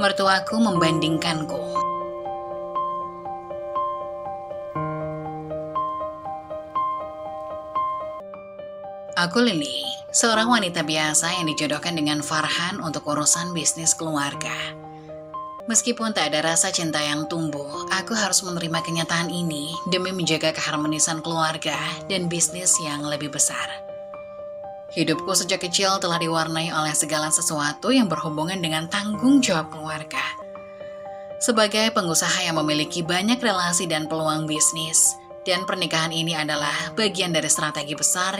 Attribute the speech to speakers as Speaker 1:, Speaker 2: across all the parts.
Speaker 1: Mertuaku membandingkanku. Aku Lili, seorang wanita biasa yang dijodohkan dengan Farhan untuk urusan bisnis keluarga. Meskipun tak ada rasa cinta yang tumbuh, aku harus menerima kenyataan ini demi menjaga keharmonisan keluarga dan bisnis yang lebih besar. Hidupku sejak kecil telah diwarnai oleh segala sesuatu yang berhubungan dengan tanggung jawab keluarga. Sebagai pengusaha yang memiliki banyak relasi dan peluang bisnis, dan pernikahan ini adalah bagian dari strategi besar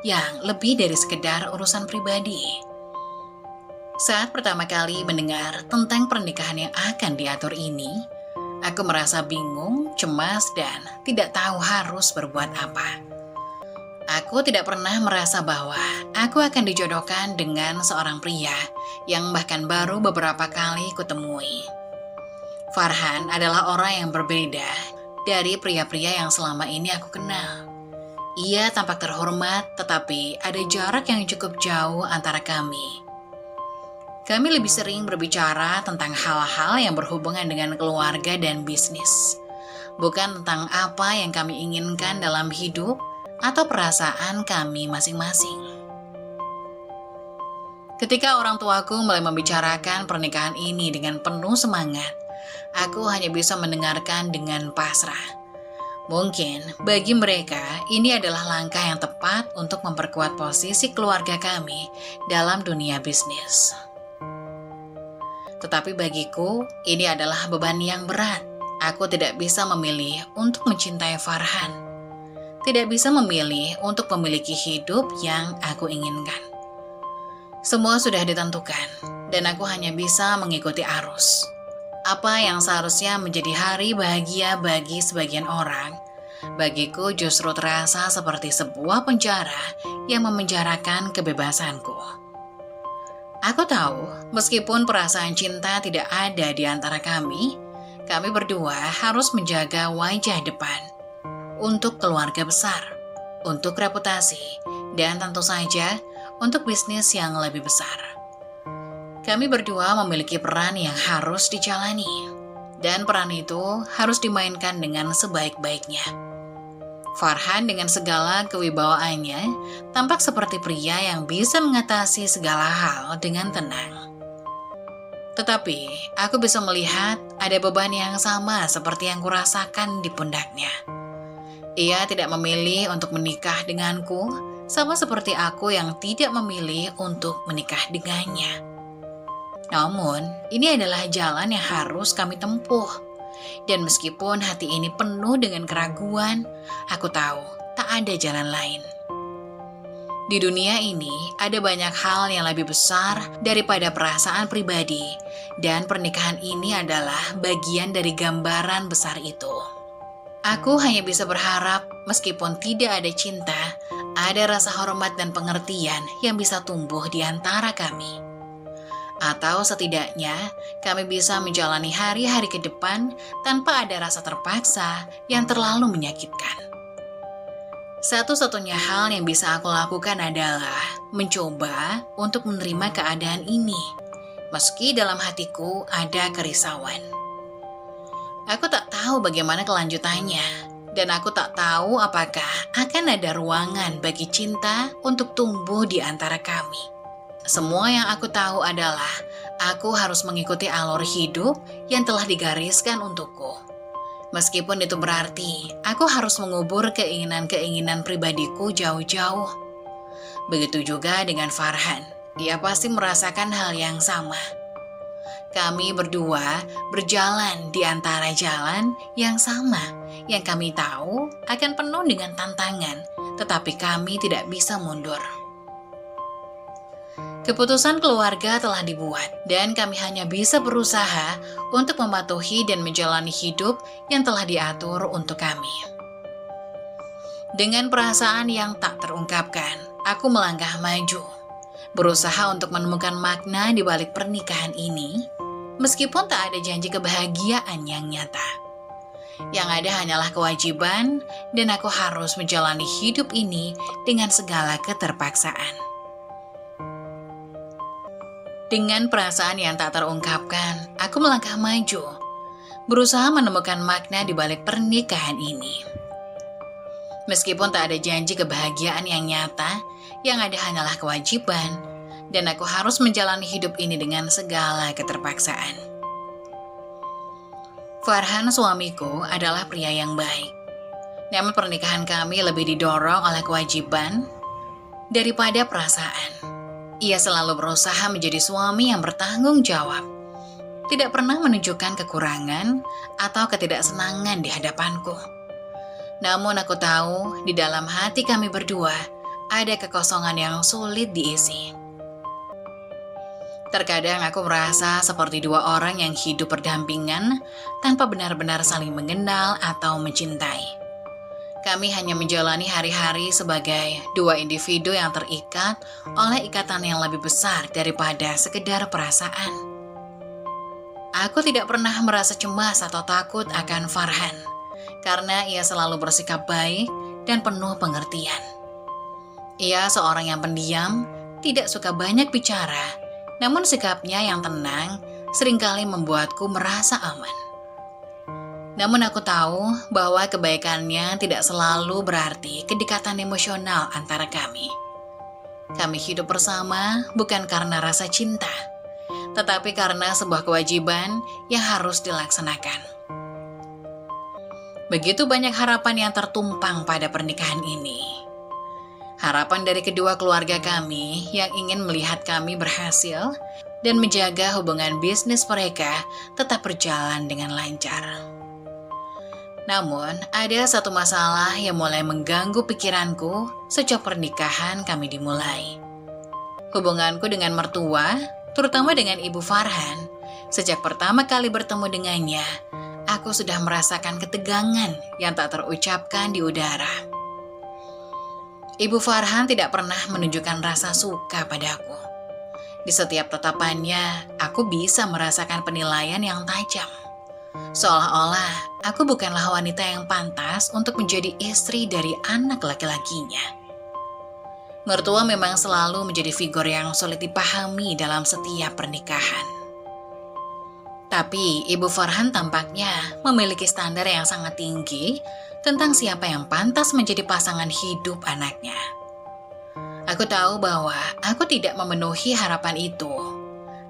Speaker 1: yang lebih dari sekedar urusan pribadi. Saat pertama kali mendengar tentang pernikahan yang akan diatur ini, aku merasa bingung, cemas, dan tidak tahu harus berbuat apa. Aku tidak pernah merasa bahwa aku akan dijodohkan dengan seorang pria yang bahkan baru beberapa kali kutemui. Farhan adalah orang yang berbeda dari pria-pria yang selama ini aku kenal. Ia tampak terhormat, tetapi ada jarak yang cukup jauh antara kami. Kami lebih sering berbicara tentang hal-hal yang berhubungan dengan keluarga dan bisnis, bukan tentang apa yang kami inginkan dalam hidup atau perasaan kami masing-masing. Ketika orang tuaku mulai membicarakan pernikahan ini dengan penuh semangat, aku hanya bisa mendengarkan dengan pasrah. Mungkin bagi mereka ini adalah langkah yang tepat untuk memperkuat posisi keluarga kami dalam dunia bisnis. Tetapi bagiku, ini adalah beban yang berat. Aku tidak bisa memilih untuk mencintai Farhan. Tidak bisa memilih untuk memiliki hidup yang aku inginkan. Semua sudah ditentukan, dan aku hanya bisa mengikuti arus. Apa yang seharusnya menjadi hari bahagia bagi sebagian orang, bagiku justru terasa seperti sebuah penjara yang memenjarakan kebebasanku. Aku tahu, meskipun perasaan cinta tidak ada di antara kami berdua harus menjaga wajah depan untuk keluarga besar, untuk reputasi, dan tentu saja untuk bisnis yang lebih besar. Kami berdua memiliki peran yang harus dijalani, dan peran itu harus dimainkan dengan sebaik-baiknya. Farhan dengan segala kewibawaannya tampak seperti pria yang bisa mengatasi segala hal dengan tenang. Tetapi aku bisa melihat ada beban yang sama seperti yang kurasakan di pundaknya. Ia tidak memilih untuk menikah denganku, sama seperti aku yang tidak memilih untuk menikah dengannya. Namun, ini adalah jalan yang harus kami tempuh. Dan meskipun hati ini penuh dengan keraguan, aku tahu tak ada jalan lain. Di dunia ini ada banyak hal yang lebih besar daripada perasaan pribadi, dan pernikahan ini adalah bagian dari gambaran besar itu. Aku hanya bisa berharap meskipun tidak ada cinta, ada rasa hormat dan pengertian yang bisa tumbuh di antara kami. Atau setidaknya kami bisa menjalani hari-hari ke depan tanpa ada rasa terpaksa yang terlalu menyakitkan. Satu-satunya hal yang bisa aku lakukan adalah mencoba untuk menerima keadaan ini, meski dalam hatiku ada kerisauan. Aku tak tahu bagaimana kelanjutannya, dan aku tak tahu apakah akan ada ruangan bagi cinta untuk tumbuh di antara kami. Semua yang aku tahu adalah aku harus mengikuti alur hidup yang telah digariskan untukku. Meskipun itu berarti aku harus mengubur keinginan-keinginan pribadiku jauh-jauh. Begitu juga dengan Farhan, dia pasti merasakan hal yang sama. Kami berdua berjalan di antara jalan yang sama, yang kami tahu akan penuh dengan tantangan, tetapi kami tidak bisa mundur. Keputusan keluarga telah dibuat, dan kami hanya bisa berusaha untuk mematuhi dan menjalani hidup yang telah diatur untuk kami. Dengan perasaan yang tak terungkapkan, aku melangkah maju, berusaha untuk menemukan makna di balik pernikahan ini, meskipun tak ada janji kebahagiaan yang nyata. Yang ada hanyalah kewajiban, dan aku harus menjalani hidup ini dengan segala keterpaksaan. Dengan perasaan yang tak terungkapkan, aku melangkah maju, berusaha menemukan makna di balik pernikahan ini. Meskipun tak ada janji kebahagiaan yang nyata, yang ada hanyalah kewajiban, dan aku harus menjalani hidup ini dengan segala keterpaksaan. Farhan, suamiku, adalah pria yang baik. Namun pernikahan kami lebih didorong oleh kewajiban daripada perasaan. Ia selalu berusaha menjadi suami yang bertanggung jawab, tidak pernah menunjukkan kekurangan atau ketidaksenangan di hadapanku. Namun aku tahu di dalam hati kami berdua ada kekosongan yang sulit diisi. Terkadang aku merasa seperti dua orang yang hidup berdampingan tanpa benar-benar saling mengenal atau mencintai. Kami hanya menjalani hari-hari sebagai dua individu yang terikat oleh ikatan yang lebih besar daripada sekedar perasaan. Aku tidak pernah merasa cemas atau takut akan Farhan, karena ia selalu bersikap baik dan penuh pengertian. Ia seorang yang pendiam, tidak suka banyak bicara, namun sikapnya yang tenang seringkali membuatku merasa aman. Namun aku tahu bahwa kebaikannya tidak selalu berarti kedekatan emosional antara kami. Kami hidup bersama bukan karena rasa cinta, tetapi karena sebuah kewajiban yang harus dilaksanakan. Begitu banyak harapan yang tertumpang pada pernikahan ini. Harapan dari kedua keluarga kami yang ingin melihat kami berhasil dan menjaga hubungan bisnis mereka tetap berjalan dengan lancar. Namun, ada satu masalah yang mulai mengganggu pikiranku sejak pernikahan kami dimulai. Hubunganku dengan mertua, terutama dengan Ibu Farhan, sejak pertama kali bertemu dengannya, aku sudah merasakan ketegangan yang tak terucapkan di udara. Ibu Farhan tidak pernah menunjukkan rasa suka padaku. Di setiap tatapannya, aku bisa merasakan penilaian yang tajam. Seolah-olah aku bukanlah wanita yang pantas untuk menjadi istri dari anak laki-lakinya. Mertua memang selalu menjadi figur yang sulit dipahami dalam setiap pernikahan. Tapi Ibu Farhan tampaknya memiliki standar yang sangat tinggi tentang siapa yang pantas menjadi pasangan hidup anaknya. Aku tahu bahwa aku tidak memenuhi harapan itu.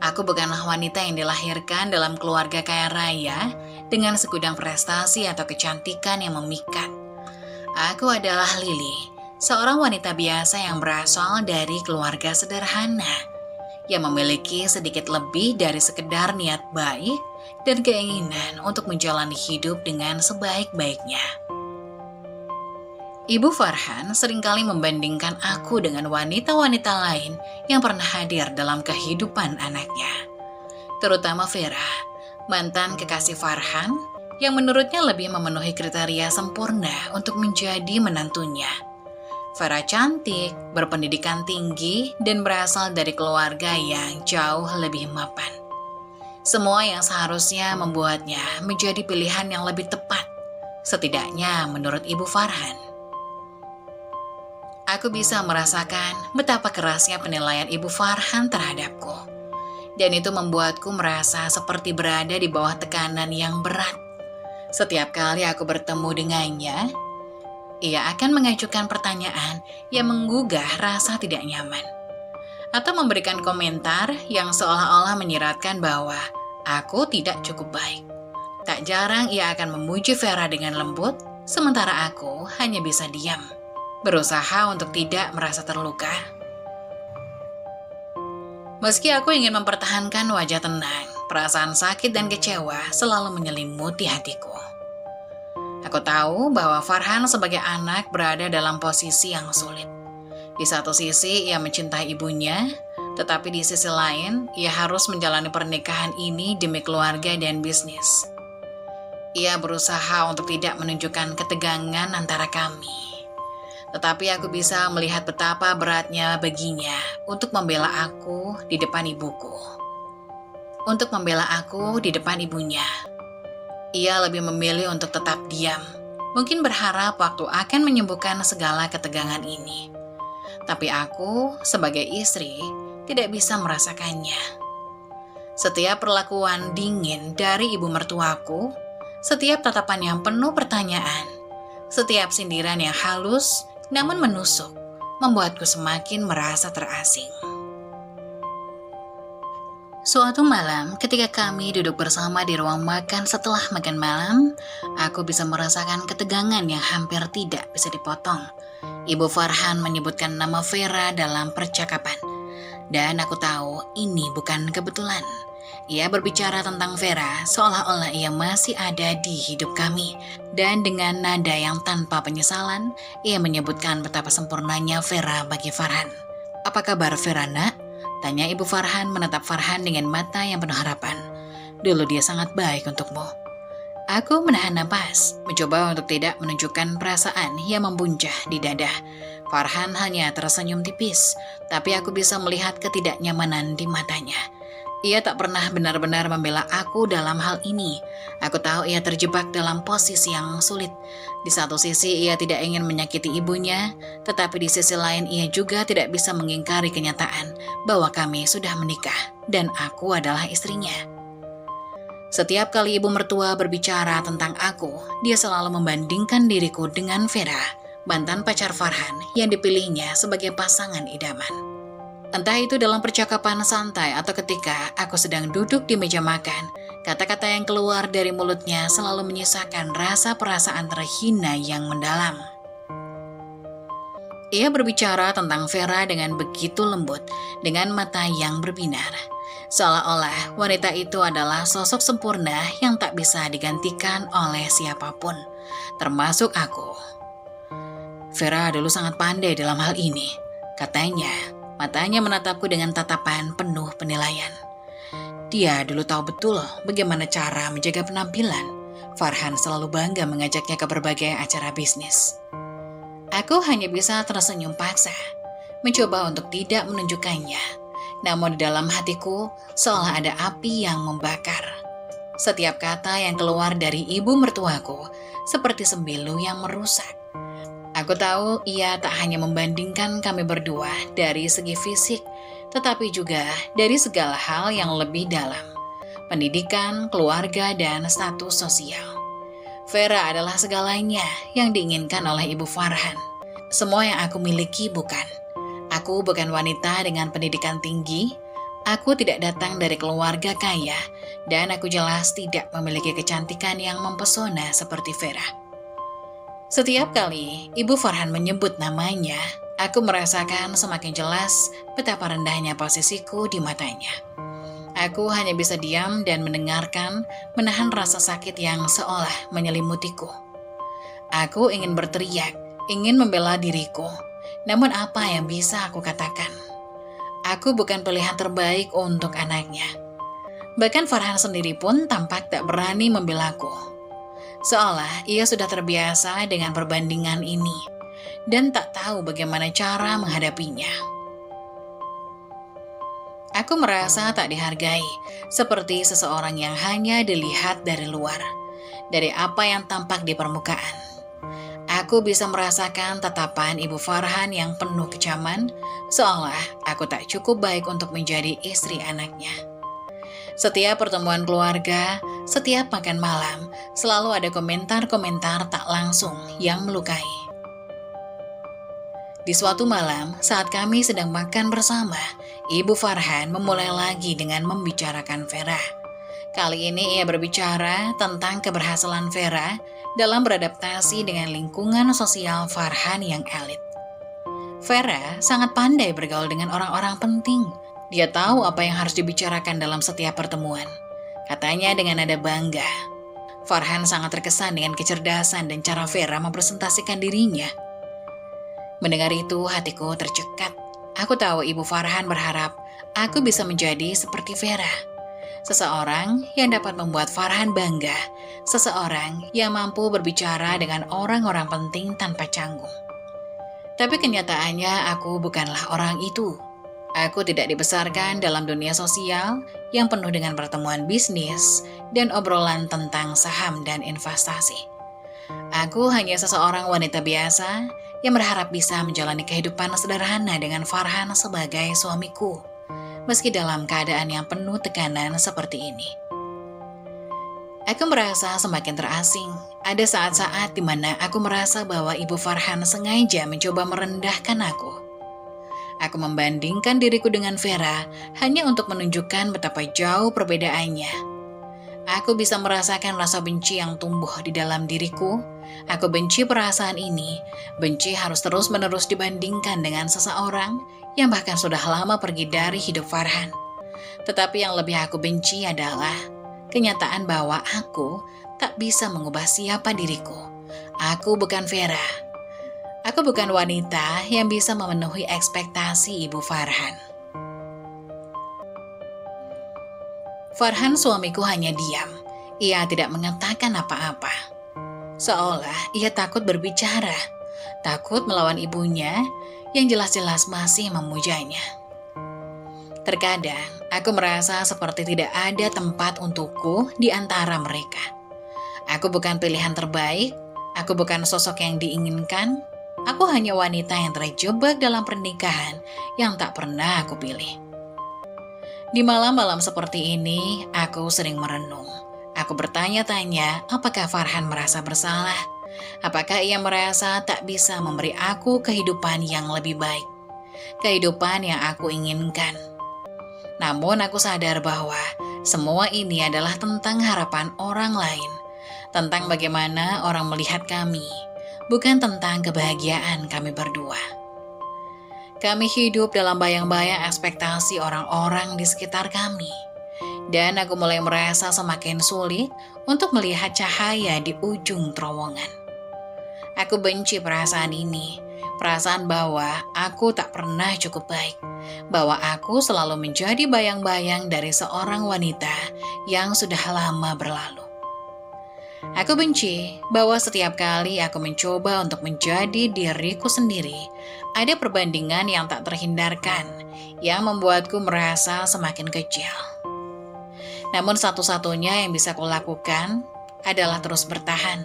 Speaker 1: Aku bukanlah wanita yang dilahirkan dalam keluarga kaya raya dengan segudang prestasi atau kecantikan yang memikat. Aku adalah Lily, seorang wanita biasa yang berasal dari keluarga sederhana, yang memiliki sedikit lebih dari sekedar niat baik dan keinginan untuk menjalani hidup dengan sebaik-baiknya. Ibu Farhan seringkali membandingkan aku dengan wanita-wanita lain yang pernah hadir dalam kehidupan anaknya. Terutama Vera, mantan kekasih Farhan, yang menurutnya lebih memenuhi kriteria sempurna untuk menjadi menantunya. Vera cantik, berpendidikan tinggi, dan berasal dari keluarga yang jauh lebih mapan. Semua yang seharusnya membuatnya menjadi pilihan yang lebih tepat, setidaknya menurut Ibu Farhan. Aku bisa merasakan betapa kerasnya penilaian Ibu Farhan terhadapku. Dan itu membuatku merasa seperti berada di bawah tekanan yang berat. Setiap kali aku bertemu dengannya, ia akan mengajukan pertanyaan yang menggugah rasa tidak nyaman. Atau memberikan komentar yang seolah-olah menyiratkan bahwa aku tidak cukup baik. Tak jarang ia akan memuji Vera dengan lembut, sementara aku hanya bisa diam, berusaha untuk tidak merasa terluka. Meski aku ingin mempertahankan wajah tenang, perasaan sakit dan kecewa selalu menyelimuti hatiku. Aku tahu bahwa Farhan sebagai anak berada dalam posisi yang sulit. Di satu sisi ia mencintai ibunya, tetapi di sisi lain ia harus menjalani pernikahan ini demi keluarga dan bisnis. Ia berusaha untuk tidak menunjukkan ketegangan antara kami. Tetapi aku bisa melihat betapa beratnya baginya untuk membela aku di depan ibuku. Untuk membela aku di depan ibunya. Ia lebih memilih untuk tetap diam. Mungkin berharap waktu akan menyembuhkan segala ketegangan ini. Tapi aku, sebagai istri, tidak bisa merasakannya. Setiap perlakuan dingin dari ibu mertuaku, setiap tatapan yang penuh pertanyaan, setiap sindiran yang halus namun menusuk, membuatku semakin merasa terasing. Suatu malam, ketika kami duduk bersama di ruang makan setelah makan malam, aku bisa merasakan ketegangan yang hampir tidak bisa dipotong. Ibu Farhan menyebutkan nama Vera dalam percakapan, dan aku tahu ini bukan kebetulan. Ia berbicara tentang Vera seolah-olah ia masih ada di hidup kami, dan dengan nada yang tanpa penyesalan, ia menyebutkan betapa sempurnanya Vera bagi Farhan. "Apa kabar Vera, nak?" tanya Ibu Farhan menatap Farhan dengan mata yang penuh harapan. "Dulu dia sangat baik untukmu." Aku menahan napas, mencoba untuk tidak menunjukkan perasaan yang membuncah di dada. Farhan hanya tersenyum tipis, tapi aku bisa melihat ketidaknyamanan di matanya. Ia tak pernah benar-benar membela aku dalam hal ini. Aku tahu ia terjebak dalam posisi yang sulit. Di satu sisi ia tidak ingin menyakiti ibunya, tetapi di sisi lain ia juga tidak bisa mengingkari kenyataan bahwa kami sudah menikah dan aku adalah istrinya. Setiap kali ibu mertua berbicara tentang aku, dia selalu membandingkan diriku dengan Vera, mantan pacar Farhan yang dipilihnya sebagai pasangan idaman. Entah itu dalam percakapan santai atau ketika aku sedang duduk di meja makan, kata-kata yang keluar dari mulutnya selalu menyisakan rasa perasaan terhina yang mendalam. Ia berbicara tentang Vera dengan begitu lembut, dengan mata yang berbinar. Seolah-olah wanita itu adalah sosok sempurna yang tak bisa digantikan oleh siapapun, termasuk aku. "Vera dulu sangat pandai dalam hal ini," katanya. Matanya menatapku dengan tatapan penuh penilaian. "Dia dulu tahu betul bagaimana cara menjaga penampilan. Farhan selalu bangga mengajaknya ke berbagai acara bisnis." Aku hanya bisa tersenyum paksa, mencoba untuk tidak menunjukkannya. Namun di dalam hatiku seolah ada api yang membakar. Setiap kata yang keluar dari ibu mertuaku seperti sembilu yang merusak. Aku tahu ia tak hanya membandingkan kami berdua dari segi fisik, tetapi juga dari segala hal yang lebih dalam. Pendidikan, keluarga, dan status sosial. Vera adalah segalanya yang diinginkan oleh Ibu Farhan. Semua yang aku miliki bukan. Aku bukan wanita dengan pendidikan tinggi, aku tidak datang dari keluarga kaya, dan aku jelas tidak memiliki kecantikan yang mempesona seperti Vera. Setiap kali Ibu Farhan menyebut namanya, aku merasakan semakin jelas betapa rendahnya posisiku di matanya. Aku hanya bisa diam dan mendengarkan, menahan rasa sakit yang seolah menyelimutiku. Aku ingin berteriak, ingin membela diriku, namun apa yang bisa aku katakan? Aku bukan pilihan terbaik untuk anaknya. Bahkan Farhan sendiri pun tampak tak berani membelaku. Seolah ia sudah terbiasa dengan perbandingan ini dan tak tahu bagaimana cara menghadapinya. Aku merasa tak dihargai, seperti seseorang yang hanya dilihat dari luar, dari apa yang tampak di permukaan. Aku bisa merasakan tatapan Ibu Farhan yang penuh kecaman, seolah aku tak cukup baik untuk menjadi istri anaknya. Setiap pertemuan keluarga, setiap makan malam, selalu ada komentar-komentar tak langsung yang melukai. Di suatu malam, saat kami sedang makan bersama, Ibu Farhan memulai lagi dengan membicarakan Vera. Kali ini ia berbicara tentang keberhasilan Vera dalam beradaptasi dengan lingkungan sosial Farhan yang elit. Vera sangat pandai bergaul dengan orang-orang penting. Dia tahu apa yang harus dibicarakan dalam setiap pertemuan. Katanya dengan nada bangga. Farhan sangat terkesan dengan kecerdasan dan cara Vera mempresentasikan dirinya. Mendengar itu, hatiku tercekat. Aku tahu Ibu Farhan berharap aku bisa menjadi seperti Vera. Seseorang yang dapat membuat Farhan bangga. Seseorang yang mampu berbicara dengan orang-orang penting tanpa canggung. Tapi kenyataannya aku bukanlah orang itu. Aku tidak dibesarkan dalam dunia sosial yang penuh dengan pertemuan bisnis dan obrolan tentang saham dan investasi. Aku hanya seseorang wanita biasa yang berharap bisa menjalani kehidupan sederhana dengan Farhan sebagai suamiku. meski dalam keadaan yang penuh tekanan seperti ini. Aku merasa semakin terasing. Ada saat-saat di mana aku merasa bahwa Ibu Farhan sengaja mencoba merendahkan aku. Aku membandingkan diriku dengan Vera hanya untuk menunjukkan betapa jauh perbedaannya. Aku bisa merasakan rasa benci yang tumbuh di dalam diriku. Aku benci perasaan ini. Benci harus terus-menerus dibandingkan dengan seseorang yang bahkan sudah lama pergi dari hidup Farhan. Tetapi yang lebih aku benci adalah kenyataan bahwa aku tak bisa mengubah siapa diriku. Aku bukan Vera. Aku bukan wanita yang bisa memenuhi ekspektasi Ibu Farhan. Farhan suamiku hanya diam. Ia tidak mengatakan apa-apa. Seolah ia takut berbicara, takut melawan ibunya yang jelas-jelas masih memujanya. Terkadang aku merasa seperti tidak ada tempat untukku di antara mereka. Aku bukan pilihan terbaik, aku bukan sosok yang diinginkan, aku hanya wanita yang terjebak dalam pernikahan yang tak pernah aku pilih. Di malam-malam seperti ini, aku sering merenung. Aku bertanya-tanya, apakah Farhan merasa bersalah? Apakah ia merasa tak bisa memberi aku kehidupan yang lebih baik? Kehidupan yang aku inginkan. Namun aku sadar bahwa semua ini adalah tentang harapan orang lain. Tentang bagaimana orang melihat kami, bukan tentang kebahagiaan kami berdua. Kami hidup dalam bayang-bayang ekspektasi orang-orang di sekitar kami. Dan aku mulai merasa semakin sulit untuk melihat cahaya di ujung terowongan. Aku benci perasaan ini, perasaan bahwa aku tak pernah cukup baik, bahwa aku selalu menjadi bayang-bayang dari seorang wanita yang sudah lama berlalu. Aku benci bahwa setiap kali aku mencoba untuk menjadi diriku sendiri, ada perbandingan yang tak terhindarkan yang membuatku merasa semakin kecil. Namun satu-satunya yang bisa kulakukan adalah terus bertahan,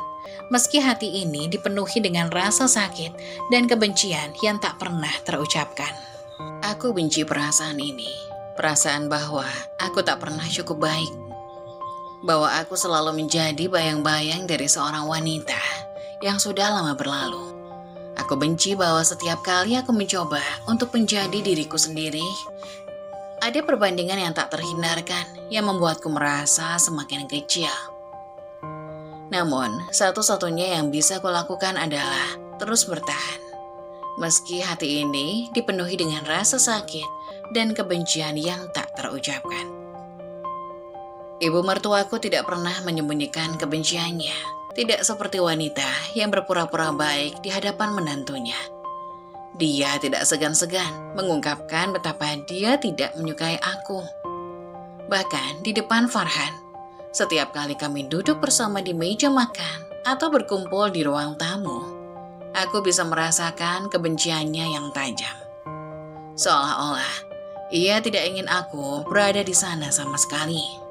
Speaker 1: meski hati ini dipenuhi dengan rasa sakit dan kebencian yang tak pernah terucapkan. Aku benci perasaan ini, perasaan bahwa aku tak pernah cukup baik, bahwa aku selalu menjadi bayang-bayang dari seorang wanita yang sudah lama berlalu. Aku benci bahwa setiap kali aku mencoba untuk menjadi diriku sendiri, ada perbandingan yang tak terhindarkan yang membuatku merasa semakin kecil. Namun, satu-satunya yang bisa kulakukan adalah terus bertahan. Meski hati ini dipenuhi dengan rasa sakit dan kebencian yang tak terucapkan. Ibu mertuaku tidak pernah menyembunyikan kebenciannya. Tidak seperti wanita yang berpura-pura baik di hadapan menantunya. Dia tidak segan-segan mengungkapkan betapa dia tidak menyukai aku. Bahkan di depan Farhan, setiap kali kami duduk bersama di meja makan atau berkumpul di ruang tamu, aku bisa merasakan kebenciannya yang tajam. Seolah-olah ia tidak ingin aku berada di sana sama sekali.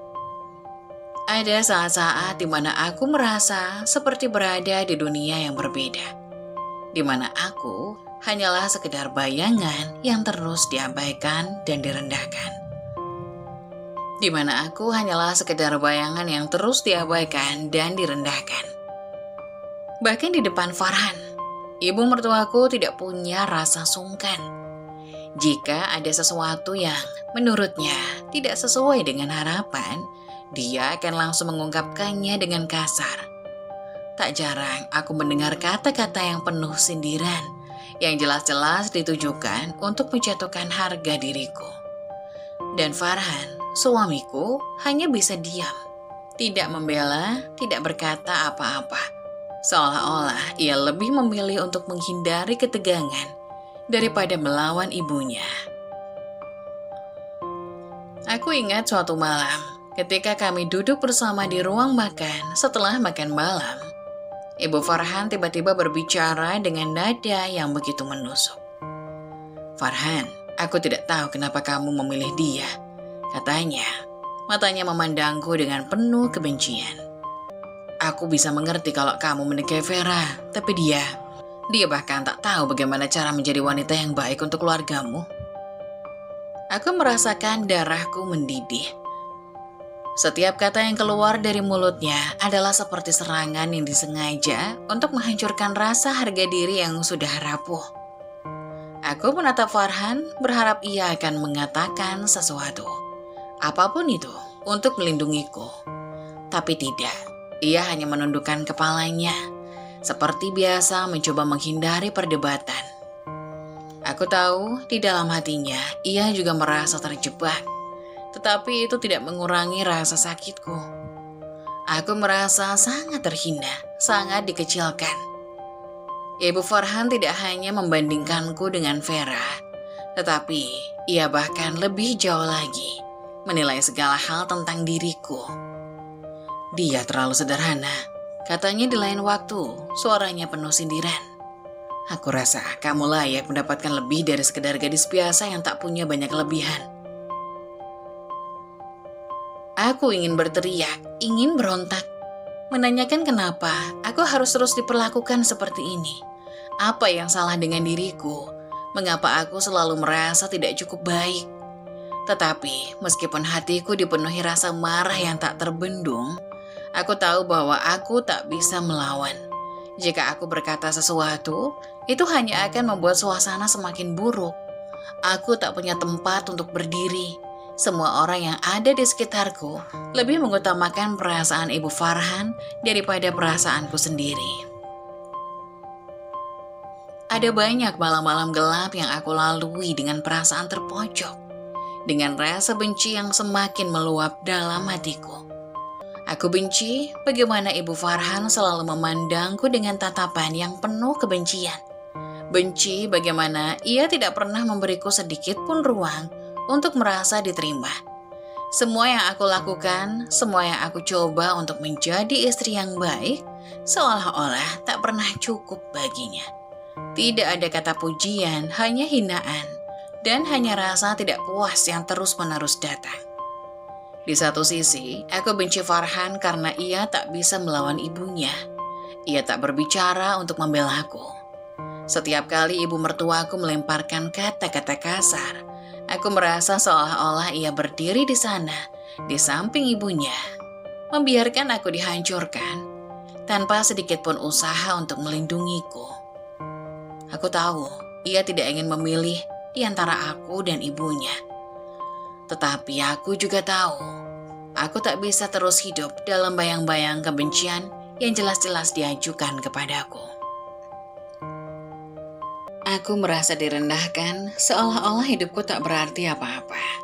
Speaker 1: Ada saat-saat di mana aku merasa seperti berada di dunia yang berbeda, di mana aku hanyalah sekedar bayangan yang terus diabaikan dan direndahkan. Di mana aku hanyalah sekedar bayangan yang terus diabaikan dan direndahkan. Bahkan di depan Farhan, ibu mertuaku tidak punya rasa sungkan. Jika ada sesuatu yang menurutnya tidak sesuai dengan harapan, dia akan langsung mengungkapkannya dengan kasar. Tak jarang aku mendengar kata-kata yang penuh sindiran, yang jelas-jelas ditujukan untuk menjatuhkan harga diriku. Dan Farhan, suamiku, hanya bisa diam, tidak membela, tidak berkata apa-apa. Seolah-olah ia lebih memilih untuk menghindari ketegangan daripada melawan ibunya. Aku ingat suatu malam, ketika kami duduk bersama di ruang makan setelah makan malam, Ibu Farhan tiba-tiba berbicara dengan nada yang begitu menusuk. "Farhan, aku tidak tahu kenapa kamu memilih dia," katanya. Matanya memandangku dengan penuh kebencian. "Aku bisa mengerti kalau kamu menikahi Vera, tapi dia bahkan tak tahu bagaimana cara menjadi wanita yang baik untuk keluargamu." Aku merasakan darahku mendidih. Setiap kata yang keluar dari mulutnya adalah seperti serangan yang disengaja untuk menghancurkan rasa harga diri yang sudah rapuh. Aku menatap Farhan, berharap ia akan mengatakan sesuatu, apapun itu, untuk melindungiku. Tapi tidak, ia hanya menundukkan kepalanya, seperti biasa mencoba menghindari perdebatan. Aku tahu di dalam hatinya ia juga merasa terjebak, tetapi itu tidak mengurangi rasa sakitku. Aku merasa sangat terhina, sangat dikecilkan. Ibu Farhan tidak hanya membandingkanku dengan Vera, tetapi ia bahkan lebih jauh lagi menilai segala hal tentang diriku. Dia terlalu sederhana, katanya di lain waktu, suaranya penuh sindiran. Aku rasa kamu layak mendapatkan lebih dari sekedar gadis biasa yang tak punya banyak kelebihan. Aku ingin berteriak, ingin berontak, menanyakan kenapa aku harus terus diperlakukan seperti ini. Apa yang salah dengan diriku? Mengapa aku selalu merasa tidak cukup baik? Tetapi meskipun hatiku dipenuhi rasa marah yang tak terbendung, aku tahu bahwa aku tak bisa melawan. Jika aku berkata sesuatu, itu hanya akan membuat suasana semakin buruk. Aku tak punya tempat untuk berdiri. Semua orang yang ada di sekitarku lebih mengutamakan perasaan Ibu Farhan daripada perasaanku sendiri. Ada banyak malam-malam gelap yang aku lalui dengan perasaan terpojok, dengan rasa benci yang semakin meluap dalam hatiku. Aku benci bagaimana Ibu Farhan selalu memandangku dengan tatapan yang penuh kebencian. Benci bagaimana ia tidak pernah memberiku sedikit pun ruang untuk merasa diterima. Semua yang aku lakukan, semua yang aku coba untuk menjadi istri yang baik, seolah-olah tak pernah cukup baginya. Tidak ada kata pujian, hanya hinaan, dan hanya rasa tidak puas yang terus-menerus datang. Di satu sisi, aku benci Farhan karena ia tak bisa melawan ibunya. Ia tak berbicara untuk membelaku. Setiap kali ibu mertuaku melemparkan kata-kata kasar, aku merasa seolah-olah ia berdiri di sana, di samping ibunya, membiarkan aku dihancurkan, tanpa sedikit pun usaha untuk melindungiku. Aku tahu, ia tidak ingin memilih di antara aku dan ibunya. Tetapi aku juga tahu, aku tak bisa terus hidup dalam bayang-bayang kebencian yang jelas-jelas diajukan kepadaku. Aku merasa direndahkan, seolah-olah hidupku tak berarti apa-apa.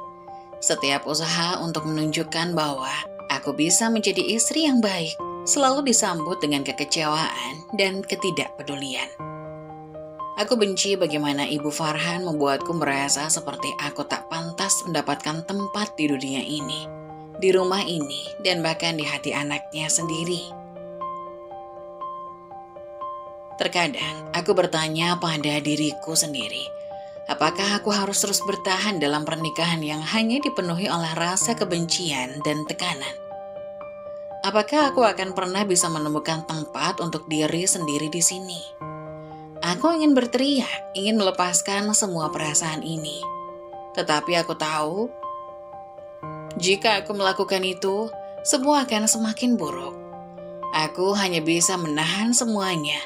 Speaker 1: Setiap usaha untuk menunjukkan bahwa aku bisa menjadi istri yang baik selalu disambut dengan kekecewaan dan ketidakpedulian. Aku benci bagaimana Ibu Farhan membuatku merasa seperti aku tak pantas mendapatkan tempat di dunia ini, di rumah ini, dan bahkan di hati anaknya sendiri. Terkadang aku bertanya pada diriku sendiri, apakah aku harus terus bertahan dalam pernikahan yang hanya dipenuhi oleh rasa kebencian dan tekanan? Apakah aku akan pernah bisa menemukan tempat untuk diri sendiri di sini? Aku ingin berteriak, ingin melepaskan semua perasaan ini. Tetapi aku tahu, jika aku melakukan itu, semua akan semakin buruk. Aku hanya bisa menahan semuanya,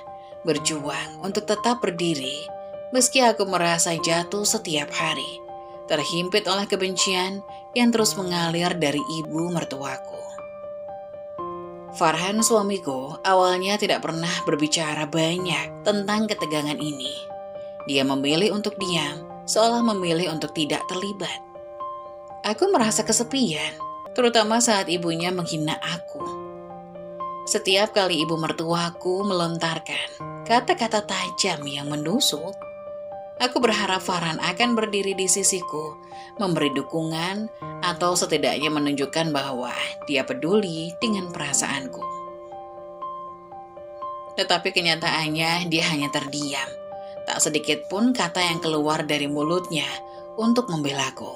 Speaker 1: berjuang untuk tetap berdiri, meski aku merasa jatuh setiap hari, terhimpit oleh kebencian yang terus mengalir dari ibu mertuaku. Farhan suamiku awalnya tidak pernah berbicara banyak tentang ketegangan ini. Dia memilih untuk diam, seolah memilih untuk tidak terlibat. Aku merasa kesepian, terutama saat ibunya menghina aku. Setiap kali ibu mertuaku melontarkan kata-kata tajam yang menusuk, aku berharap Farhan akan berdiri di sisiku, memberi dukungan, atau setidaknya menunjukkan bahwa dia peduli dengan perasaanku. Tetapi kenyataannya dia hanya terdiam, tak sedikit pun kata yang keluar dari mulutnya untuk membelaku.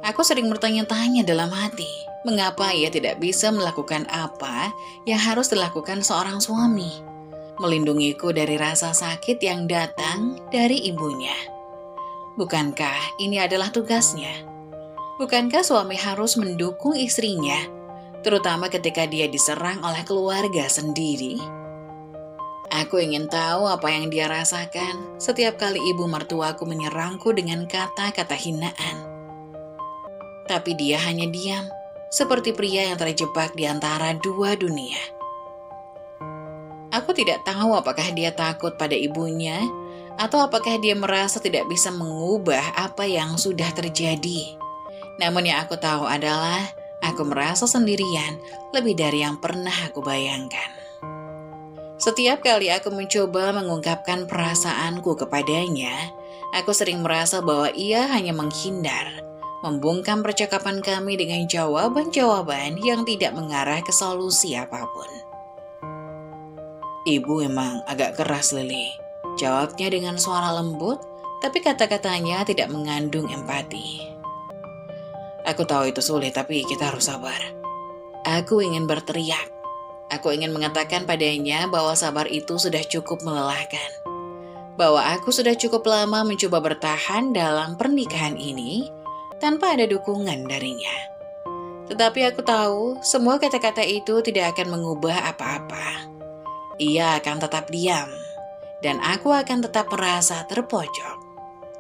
Speaker 1: Aku sering bertanya-tanya dalam hati, mengapa ia tidak bisa melakukan apa yang harus dilakukan seorang suami, melindungiku dari rasa sakit yang datang dari ibunya. Bukankah ini adalah tugasnya? Bukankah suami harus mendukung istrinya, terutama ketika dia diserang oleh keluarga sendiri? Aku ingin tahu apa yang dia rasakan setiap kali ibu mertuaku menyerangku dengan kata-kata hinaan. Tapi dia hanya diam, seperti pria yang terjebak di antara dua dunia. Aku tidak tahu apakah dia takut pada ibunya, atau apakah dia merasa tidak bisa mengubah apa yang sudah terjadi. Namun yang aku tahu adalah, aku merasa sendirian lebih dari yang pernah aku bayangkan. Setiap kali aku mencoba mengungkapkan perasaanku kepadanya, aku sering merasa bahwa ia hanya menghindar, membungkam percakapan kami dengan jawaban-jawaban yang tidak mengarah ke solusi apapun. "Ibu emang agak keras, Lili," jawabnya dengan suara lembut, tapi kata-katanya tidak mengandung empati. "Aku tahu itu sulit, tapi kita harus sabar." Aku ingin berteriak. Aku ingin mengatakan padanya bahwa sabar itu sudah cukup melelahkan. Bahwa aku sudah cukup lama mencoba bertahan dalam pernikahan ini tanpa ada dukungan darinya. Tetapi aku tahu semua kata-kata itu tidak akan mengubah apa-apa. Ia akan tetap diam, dan aku akan tetap merasa terpojok,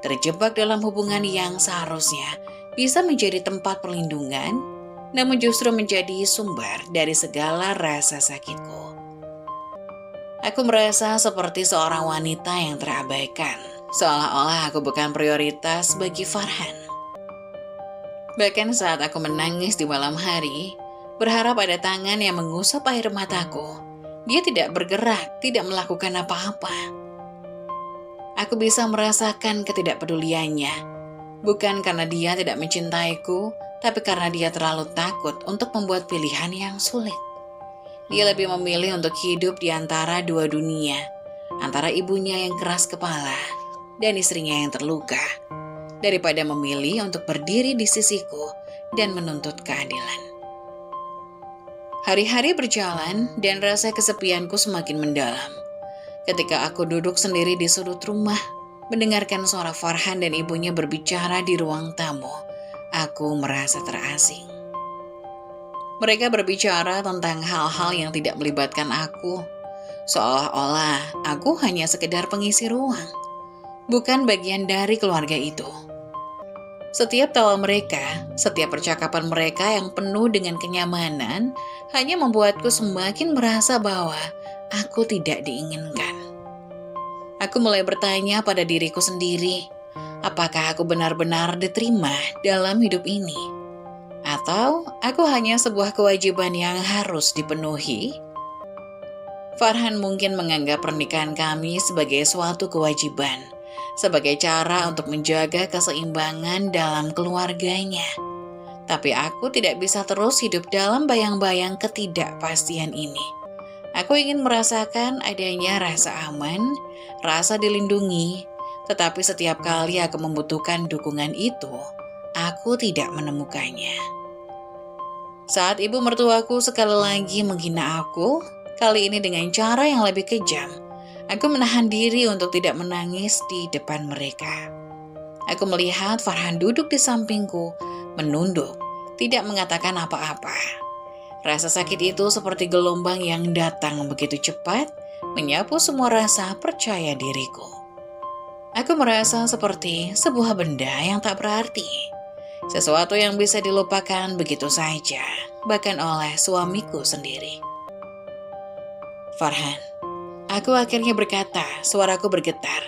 Speaker 1: terjebak dalam hubungan yang seharusnya bisa menjadi tempat perlindungan, namun justru menjadi sumber dari segala rasa sakitku. Aku merasa seperti seorang wanita yang terabaikan, seolah-olah aku bukan prioritas bagi Farhan. Bahkan saat aku menangis di malam hari, berharap ada tangan yang mengusap air mataku, dia tidak bergerak, tidak melakukan apa-apa. Aku bisa merasakan ketidakpeduliannya, bukan karena dia tidak mencintaiku, tapi karena dia terlalu takut untuk membuat pilihan yang sulit. Dia lebih memilih untuk hidup di antara dua dunia, antara ibunya yang keras kepala dan istrinya yang terluka, daripada memilih untuk berdiri di sisiku dan menuntut keadilan. Hari-hari berjalan dan rasa kesepianku semakin mendalam. Ketika aku duduk sendiri di sudut rumah, mendengarkan suara Farhan dan ibunya berbicara di ruang tamu, aku merasa terasing. Mereka berbicara tentang hal-hal yang tidak melibatkan aku, seolah-olah aku hanya sekedar pengisi ruang, bukan bagian dari keluarga itu. Setiap tawa mereka, setiap percakapan mereka yang penuh dengan kenyamanan, hanya membuatku semakin merasa bahwa aku tidak diinginkan. Aku mulai bertanya pada diriku sendiri, apakah aku benar-benar diterima dalam hidup ini? Atau aku hanya sebuah kewajiban yang harus dipenuhi? Farhan mungkin menganggap pernikahan kami sebagai suatu kewajiban, sebagai cara untuk menjaga keseimbangan dalam keluarganya. Tapi aku tidak bisa terus hidup dalam bayang-bayang ketidakpastian ini. Aku ingin merasakan adanya rasa aman, rasa dilindungi, tetapi setiap kali aku membutuhkan dukungan itu, aku tidak menemukannya. Saat ibu mertuaku sekali lagi menghina aku, kali ini dengan cara yang lebih kejam, aku menahan diri untuk tidak menangis di depan mereka. Aku melihat Farhan duduk di sampingku, menunduk, tidak mengatakan apa-apa. Rasa sakit itu seperti gelombang yang datang begitu cepat, menyapu semua rasa percaya diriku. Aku merasa seperti sebuah benda yang tak berarti. Sesuatu yang bisa dilupakan begitu saja, bahkan oleh suamiku sendiri. "Farhan," aku akhirnya berkata, suaraku bergetar.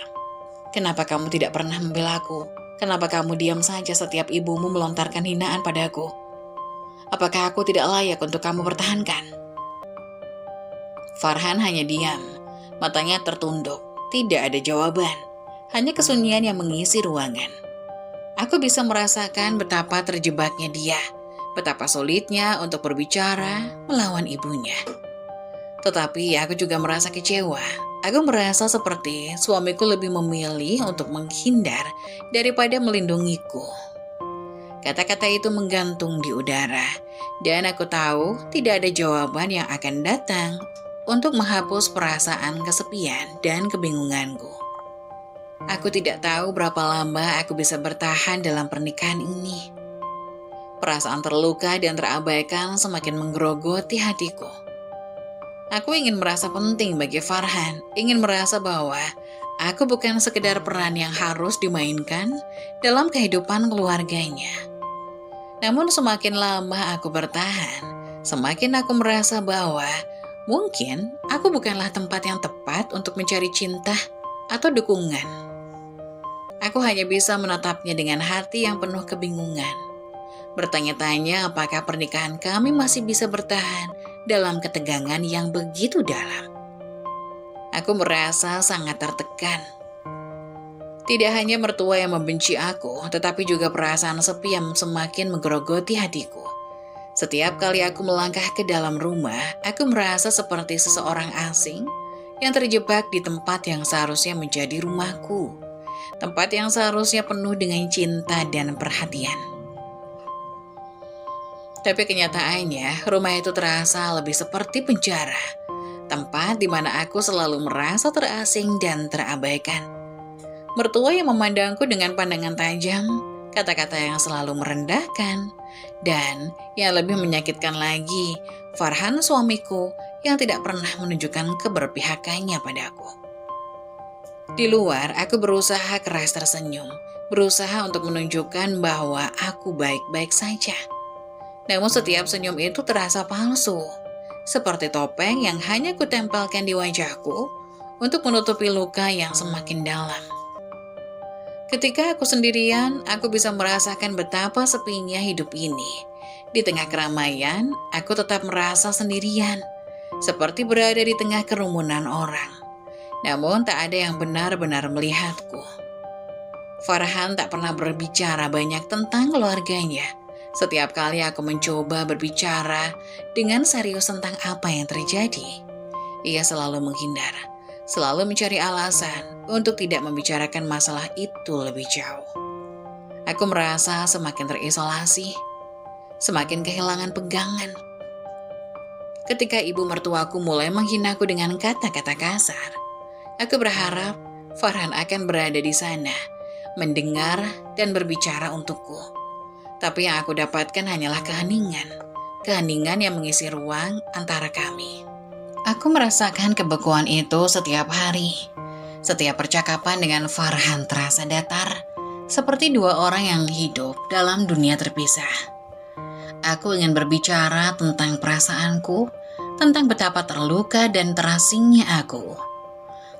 Speaker 1: "Kenapa kamu tidak pernah membela aku? Kenapa kamu diam saja setiap ibumu melontarkan hinaan padaku? Apakah aku tidak layak untuk kamu pertahankan?" Farhan hanya diam, matanya tertunduk, tidak ada jawaban, hanya kesunyian yang mengisi ruangan. Aku bisa merasakan betapa terjebaknya dia, betapa sulitnya untuk berbicara melawan ibunya. Tetapi aku juga merasa kecewa. Aku merasa seperti suamiku lebih memilih untuk menghindar daripada melindungiku. Kata-kata itu menggantung di udara, dan aku tahu tidak ada jawaban yang akan datang untuk menghapus perasaan kesepian dan kebingunganku. Aku tidak tahu berapa lama aku bisa bertahan dalam pernikahan ini. Perasaan terluka dan terabaikan semakin menggerogoti hatiku. Aku ingin merasa penting bagi Farhan, ingin merasa bahwa aku bukan sekedar peran yang harus dimainkan dalam kehidupan keluarganya. Namun semakin lama aku bertahan, semakin aku merasa bahwa mungkin aku bukanlah tempat yang tepat untuk mencari cinta atau dukungan. Aku hanya bisa menatapnya dengan hati yang penuh kebingungan. Bertanya-tanya apakah pernikahan kami masih bisa bertahan dalam ketegangan yang begitu dalam. Aku merasa sangat tertekan. Tidak hanya mertua yang membenci aku, tetapi juga perasaan sepi yang semakin menggerogoti hatiku. Setiap kali aku melangkah ke dalam rumah, aku merasa seperti seseorang asing yang terjebak di tempat yang seharusnya menjadi rumahku. Tempat yang seharusnya penuh dengan cinta dan perhatian. Tapi kenyataannya, rumah itu terasa lebih seperti penjara. Tempat di mana aku selalu merasa terasing dan terabaikan. Mertua yang memandangku dengan pandangan tajam, kata-kata yang selalu merendahkan, dan yang lebih menyakitkan lagi, Farhan suamiku yang tidak pernah menunjukkan keberpihakannya padaku. Di luar, aku berusaha keras tersenyum, berusaha untuk menunjukkan bahwa aku baik-baik saja. Namun setiap senyum itu terasa palsu, seperti topeng yang hanya kutempelkan di wajahku untuk menutupi luka yang semakin dalam. Ketika aku sendirian, aku bisa merasakan betapa sepinya hidup ini. Di tengah keramaian, aku tetap merasa sendirian, seperti berada di tengah kerumunan orang. Namun tak ada yang benar-benar melihatku. Farhan tak pernah berbicara banyak tentang keluarganya. Setiap kali aku mencoba berbicara dengan serius tentang apa yang terjadi, ia selalu menghindar, selalu mencari alasan untuk tidak membicarakan masalah itu lebih jauh. Aku merasa semakin terisolasi, semakin kehilangan pegangan. Ketika ibu mertuaku mulai menghinaku dengan kata-kata kasar, aku berharap Farhan akan berada di sana, mendengar dan berbicara untukku. Tapi yang aku dapatkan hanyalah keheningan yang mengisi ruang antara kami. Aku merasakan kebekuan itu setiap hari. Setiap percakapan dengan Farhan terasa datar, seperti dua orang yang hidup dalam dunia terpisah. Aku ingin berbicara tentang perasaanku, tentang betapa terluka dan terasingnya aku.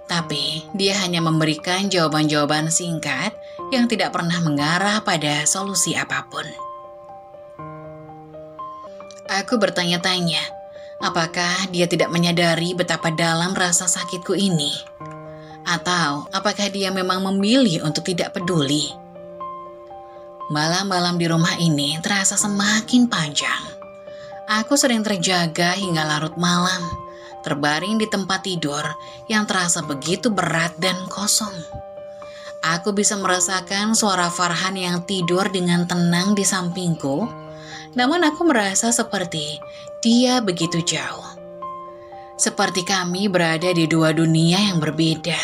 Speaker 1: Tapi dia hanya memberikan jawaban-jawaban singkat yang tidak pernah mengarah pada solusi apapun. Aku bertanya-tanya, apakah dia tidak menyadari betapa dalam rasa sakitku ini? Atau apakah dia memang memilih untuk tidak peduli? Malam-malam di rumah ini terasa semakin panjang. Aku sering terjaga hingga larut malam, terbaring di tempat tidur yang terasa begitu berat dan kosong. Aku bisa merasakan suara Farhan yang tidur dengan tenang di sampingku, namun aku merasa seperti dia begitu jauh. Seperti kami berada di dua dunia yang berbeda.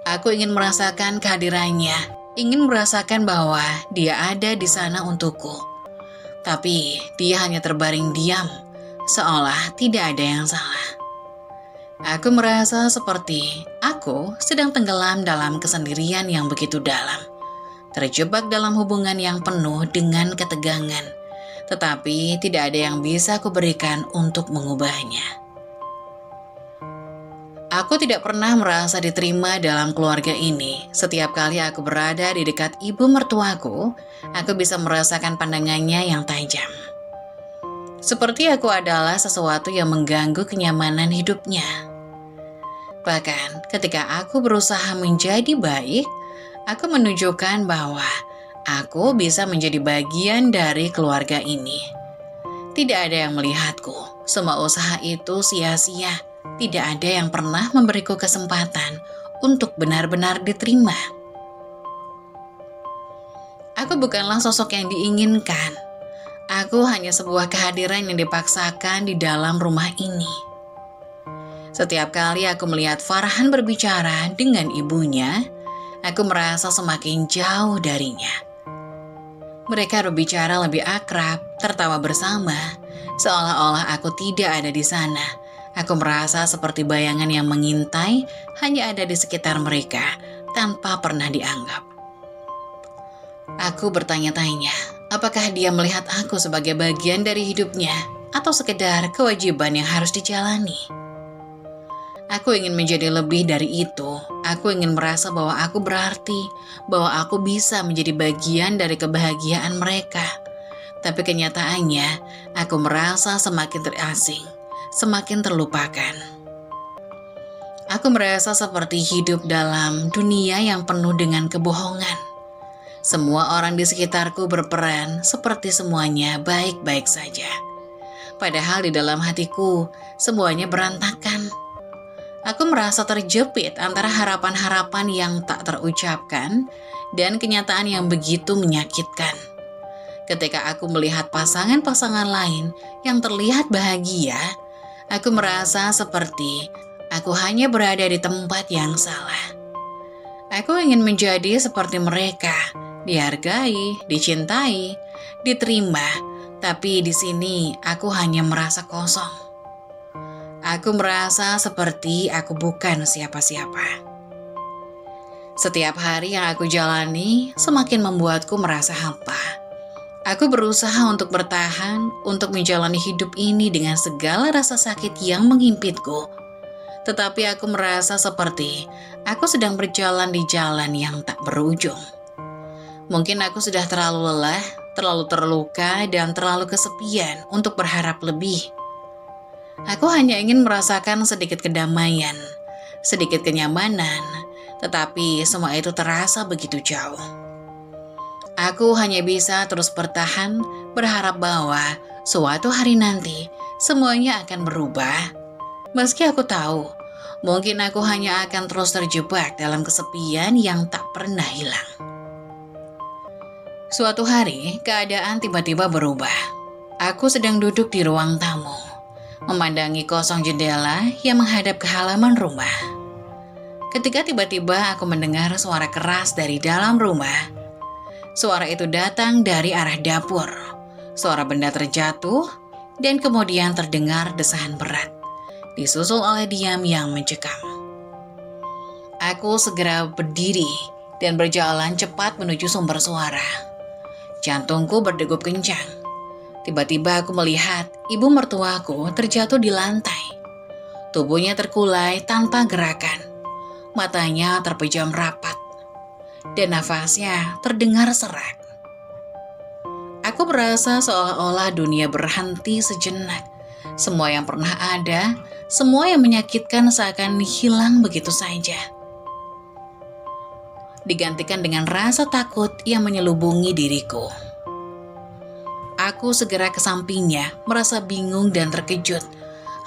Speaker 1: Aku ingin merasakan kehadirannya, ingin merasakan bahwa dia ada di sana untukku. Tapi dia hanya terbaring diam, seolah tidak ada yang salah. Aku merasa seperti aku sedang tenggelam dalam kesendirian yang begitu dalam, terjebak dalam hubungan yang penuh dengan ketegangan, tetapi tidak ada yang bisa kuberikan untuk mengubahnya. Aku tidak pernah merasa diterima dalam keluarga ini. Setiap kali aku berada di dekat ibu mertuaku, aku bisa merasakan pandangannya yang tajam. Seperti aku adalah sesuatu yang mengganggu kenyamanan hidupnya. Bahkan ketika aku berusaha menjadi baik, aku menunjukkan bahwa aku bisa menjadi bagian dari keluarga ini. Tidak ada yang melihatku, semua usaha itu sia-sia. Tidak ada yang pernah memberiku kesempatan untuk benar-benar diterima. Aku bukanlah sosok yang diinginkan. Aku hanya sebuah kehadiran yang dipaksakan di dalam rumah ini. Setiap kali aku melihat Farhan berbicara dengan ibunya, aku merasa semakin jauh darinya. Mereka berbicara lebih akrab, tertawa bersama, seolah-olah aku tidak ada di sana. Aku merasa seperti bayangan yang mengintai hanya ada di sekitar mereka, tanpa pernah dianggap. Aku bertanya-tanya, apakah dia melihat aku sebagai bagian dari hidupnya, atau sekedar kewajiban yang harus dijalani? Aku ingin menjadi lebih dari itu. Aku ingin merasa bahwa aku berarti, bahwa aku bisa menjadi bagian dari kebahagiaan mereka. Tapi kenyataannya, aku merasa semakin terasing, semakin terlupakan. Aku merasa seperti hidup dalam dunia yang penuh dengan kebohongan. Semua orang di sekitarku berperan seperti semuanya baik-baik saja. Padahal di dalam hatiku, semuanya berantakan. Aku merasa terjepit antara harapan-harapan yang tak terucapkan dan kenyataan yang begitu menyakitkan. Ketika aku melihat pasangan-pasangan lain yang terlihat bahagia, aku merasa seperti aku hanya berada di tempat yang salah. Aku ingin menjadi seperti mereka, dihargai, dicintai, diterima, tapi di sini aku hanya merasa kosong. Aku merasa seperti aku bukan siapa-siapa. Setiap hari yang aku jalani semakin membuatku merasa hampa. Aku berusaha untuk bertahan, untuk menjalani hidup ini dengan segala rasa sakit yang menghimpitku. Tetapi aku merasa seperti aku sedang berjalan di jalan yang tak berujung. Mungkin aku sudah terlalu lelah, terlalu terluka, dan terlalu kesepian untuk berharap lebih. Aku hanya ingin merasakan sedikit kedamaian, sedikit kenyamanan, tetapi semua itu terasa begitu jauh. Aku hanya bisa terus bertahan, berharap bahwa suatu hari nanti semuanya akan berubah. Meski aku tahu, mungkin aku hanya akan terus terjebak dalam kesepian yang tak pernah hilang. Suatu hari, keadaan tiba-tiba berubah. Aku sedang duduk di ruang tamu, memandangi kosong jendela yang menghadap ke halaman rumah. Ketika tiba-tiba aku mendengar suara keras dari dalam rumah. Suara itu datang dari arah dapur. Suara benda terjatuh dan kemudian terdengar desahan berat, disusul oleh diam yang mencekam. Aku segera berdiri dan berjalan cepat menuju sumber suara. Jantungku berdegup kencang. Tiba-tiba aku melihat ibu mertuaku terjatuh di lantai. Tubuhnya terkulai tanpa gerakan. Matanya terpejam rapat. Dan nafasnya terdengar serak. Aku merasa seolah-olah dunia berhenti sejenak. Semua yang pernah ada, semua yang menyakitkan seakan hilang begitu saja. Digantikan dengan rasa takut yang menyelubungi diriku. Aku segera ke sampingnya, merasa bingung dan terkejut.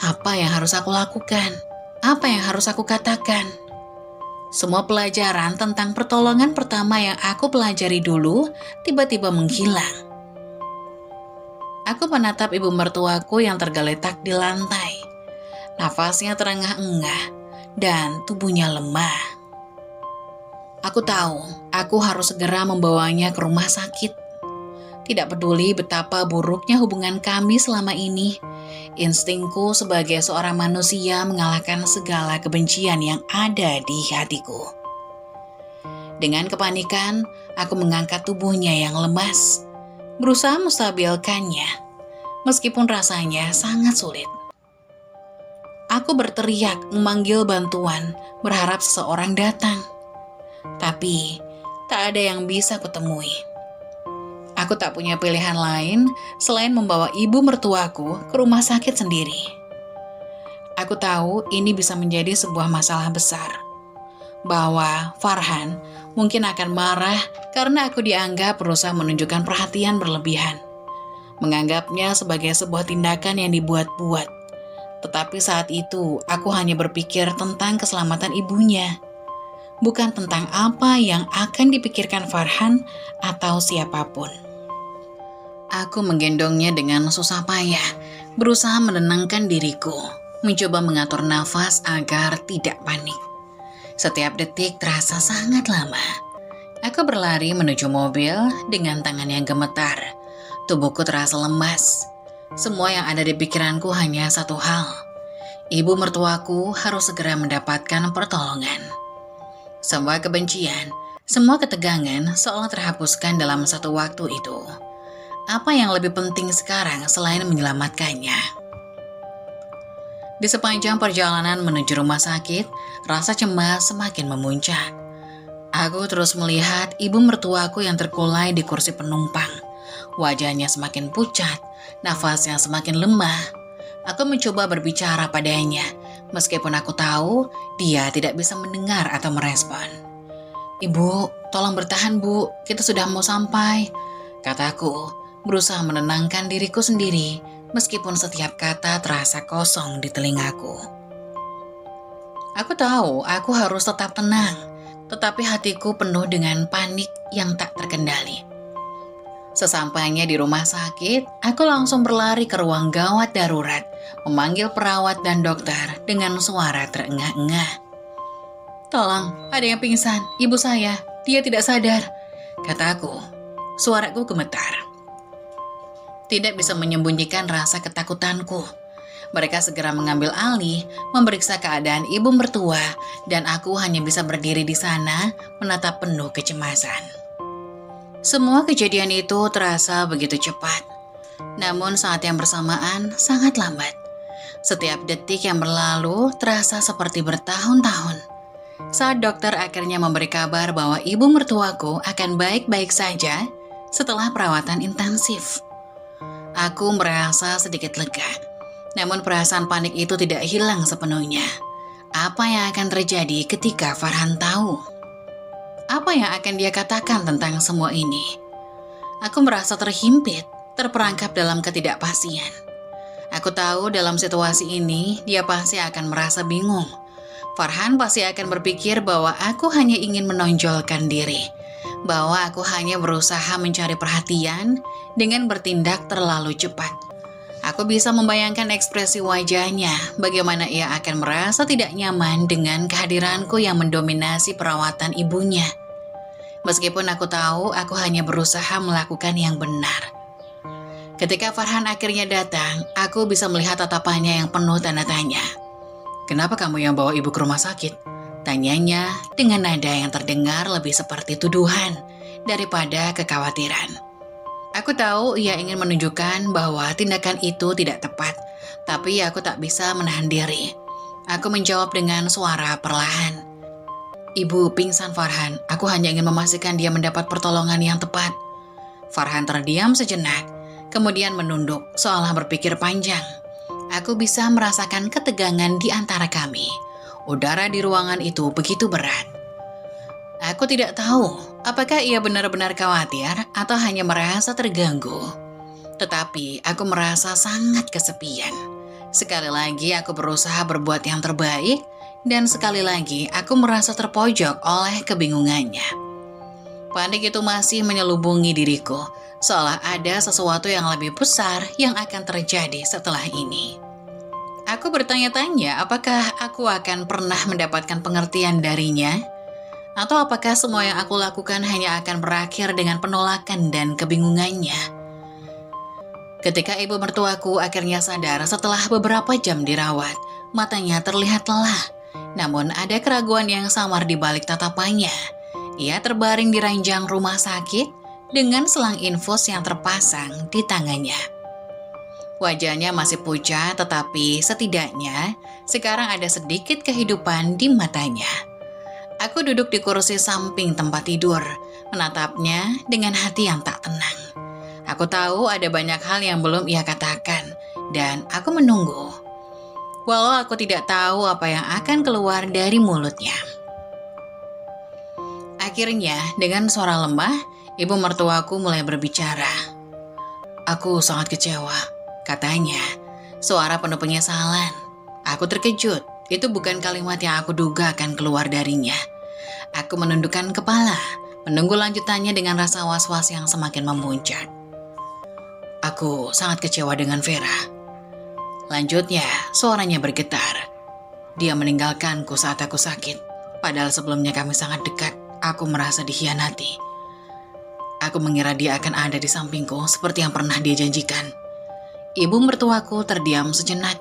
Speaker 1: Apa yang harus aku lakukan? Apa yang harus aku katakan? Semua pelajaran tentang pertolongan pertama yang aku pelajari dulu tiba-tiba menghilang. Aku menatap ibu mertuaku yang tergeletak di lantai. Nafasnya terengah-engah dan tubuhnya lemah. Aku tahu, aku harus segera membawanya ke rumah sakit. Tidak peduli betapa buruknya hubungan kami selama ini, instingku sebagai seorang manusia mengalahkan segala kebencian yang ada di hatiku. Dengan kepanikan, aku mengangkat tubuhnya yang lemas, berusaha menstabilkannya, meskipun rasanya sangat sulit. Aku berteriak memanggil bantuan, berharap seseorang datang. Tapi, tak ada yang bisa kutemui. Aku tak punya pilihan lain selain membawa ibu mertuaku ke rumah sakit sendiri. Aku tahu ini bisa menjadi sebuah masalah besar. Bahwa Farhan mungkin akan marah karena aku dianggap berusaha menunjukkan perhatian berlebihan. Menganggapnya sebagai sebuah tindakan yang dibuat-buat. Tetapi saat itu aku hanya berpikir tentang keselamatan ibunya. Bukan tentang apa yang akan dipikirkan Farhan atau siapapun. Aku menggendongnya dengan susah payah, berusaha menenangkan diriku. mencoba mengatur nafas agar tidak panik. Setiap detik terasa sangat lama. Aku berlari menuju mobil dengan tangan yang gemetar. Tubuhku terasa lemas. Semua yang ada di pikiranku hanya satu hal. Ibu mertuaku harus segera mendapatkan pertolongan. Semua kebencian, semua ketegangan seolah terhapuskan dalam satu waktu itu. Apa yang lebih penting sekarang selain menyelamatkannya? Di sepanjang perjalanan menuju rumah sakit, rasa cemas semakin memuncak. Aku terus melihat ibu mertuaku yang terkulai di kursi penumpang. Wajahnya semakin pucat, nafasnya semakin lemah. Aku mencoba berbicara padanya, meskipun aku tahu dia tidak bisa mendengar atau merespon. "Ibu, tolong bertahan bu, kita sudah mau sampai," kataku, berusaha menenangkan diriku sendiri, meskipun setiap kata terasa kosong di telingaku. Aku tahu aku harus tetap tenang, tetapi hatiku penuh dengan panik yang tak terkendali. Sesampainya di rumah sakit, aku langsung berlari ke ruang gawat darurat, memanggil perawat dan dokter dengan suara terengah-engah. "Tolong, ada yang pingsan, ibu saya, dia tidak sadar," kataku. Suaraku gemetar. Tidak bisa menyembunyikan rasa ketakutanku. Mereka segera mengambil alih, memeriksa keadaan ibu mertua, dan aku hanya bisa berdiri di sana, menatap penuh kecemasan. Semua kejadian itu terasa begitu cepat, namun saat yang bersamaan sangat lambat. Setiap detik yang berlalu terasa seperti bertahun-tahun. Saat dokter akhirnya memberi kabar bahwa ibu mertuaku akan baik-baik saja setelah perawatan intensif, aku merasa sedikit lega. Namun perasaan panik itu tidak hilang sepenuhnya. Apa yang akan terjadi ketika Farhan tahu? Apa yang akan dia katakan tentang semua ini? Aku merasa terhimpit, terperangkap dalam ketidakpastian. Aku tahu dalam situasi ini dia pasti akan merasa bingung. Farhan pasti akan berpikir bahwa aku hanya ingin menonjolkan diri, bahwa aku hanya berusaha mencari perhatian dengan bertindak terlalu cepat. Aku bisa membayangkan ekspresi wajahnya, bagaimana ia akan merasa tidak nyaman dengan kehadiranku yang mendominasi perawatan ibunya. Meskipun aku tahu aku hanya berusaha melakukan yang benar. Ketika Farhan akhirnya datang, aku bisa melihat tatapannya yang penuh tanda tanya. "Kenapa kamu yang bawa ibu ke rumah sakit?" tanyanya dengan nada yang terdengar lebih seperti tuduhan daripada kekhawatiran. Aku tahu ia ingin menunjukkan bahwa tindakan itu tidak tepat, tapi aku tak bisa menahan diri. Aku menjawab dengan suara perlahan. "Ibu pingsan Farhan, aku hanya ingin memastikan dia mendapat pertolongan yang tepat." Farhan terdiam sejenak, kemudian menunduk seolah berpikir panjang. Aku bisa merasakan ketegangan di antara kami. Udara di ruangan itu begitu berat. Aku tidak tahu apakah ia benar-benar khawatir atau hanya merasa terganggu. Tetapi aku merasa sangat kesepian. Sekali lagi aku berusaha berbuat yang terbaik, dan sekali lagi aku merasa terpojok oleh kebingungannya. Panik itu masih menyelubungi diriku, seolah ada sesuatu yang lebih besar yang akan terjadi setelah ini. Aku bertanya-tanya apakah aku akan pernah mendapatkan pengertian darinya, atau apakah semua yang aku lakukan hanya akan berakhir dengan penolakan dan kebingungannya. Ketika ibu mertuaku akhirnya sadar setelah beberapa jam dirawat, matanya terlihat lelah. Namun ada keraguan yang samar di balik tatapannya. Ia terbaring di ranjang rumah sakit dengan selang infus yang terpasang di tangannya. Wajahnya masih pucat, tetapi setidaknya sekarang ada sedikit kehidupan di matanya. Aku duduk di kursi samping tempat tidur, menatapnya dengan hati yang tak tenang. Aku tahu ada banyak hal yang belum ia katakan, dan aku menunggu. Walau aku tidak tahu apa yang akan keluar dari mulutnya. Akhirnya, dengan suara lemah, ibu mertuaku mulai berbicara. "Aku sangat kecewa," katanya, suara penuh penyesalan. Aku terkejut, itu bukan kalimat yang aku duga akan keluar darinya. Aku menundukkan kepala, menunggu lanjutannya dengan rasa was-was yang semakin memuncak. "Aku sangat kecewa dengan Vera." Lanjutnya, suaranya bergetar. Dia meninggalkanku saat aku sakit. Padahal sebelumnya kami sangat dekat. Aku merasa dikhianati. Aku mengira dia akan ada di sampingku seperti yang pernah dia janjikan. Ibu mertuaku terdiam sejenak.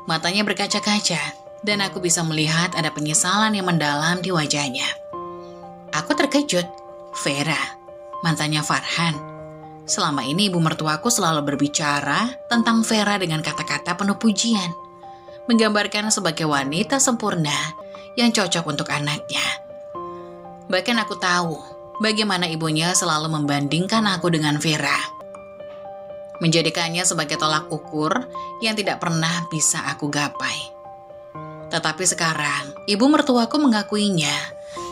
Speaker 1: Matanya berkaca-kaca dan aku bisa melihat ada penyesalan yang mendalam di wajahnya. Aku terkejut. Vera, mantannya Farhan. Selama ini ibu mertuaku selalu berbicara tentang Vera dengan kata-kata penuh pujian, menggambarkan sebagai wanita sempurna yang cocok untuk anaknya. Bahkan aku tahu bagaimana ibunya selalu membandingkan aku dengan Vera, menjadikannya sebagai tolak ukur yang tidak pernah bisa aku gapai. Tetapi sekarang, ibu mertuaku mengakuinya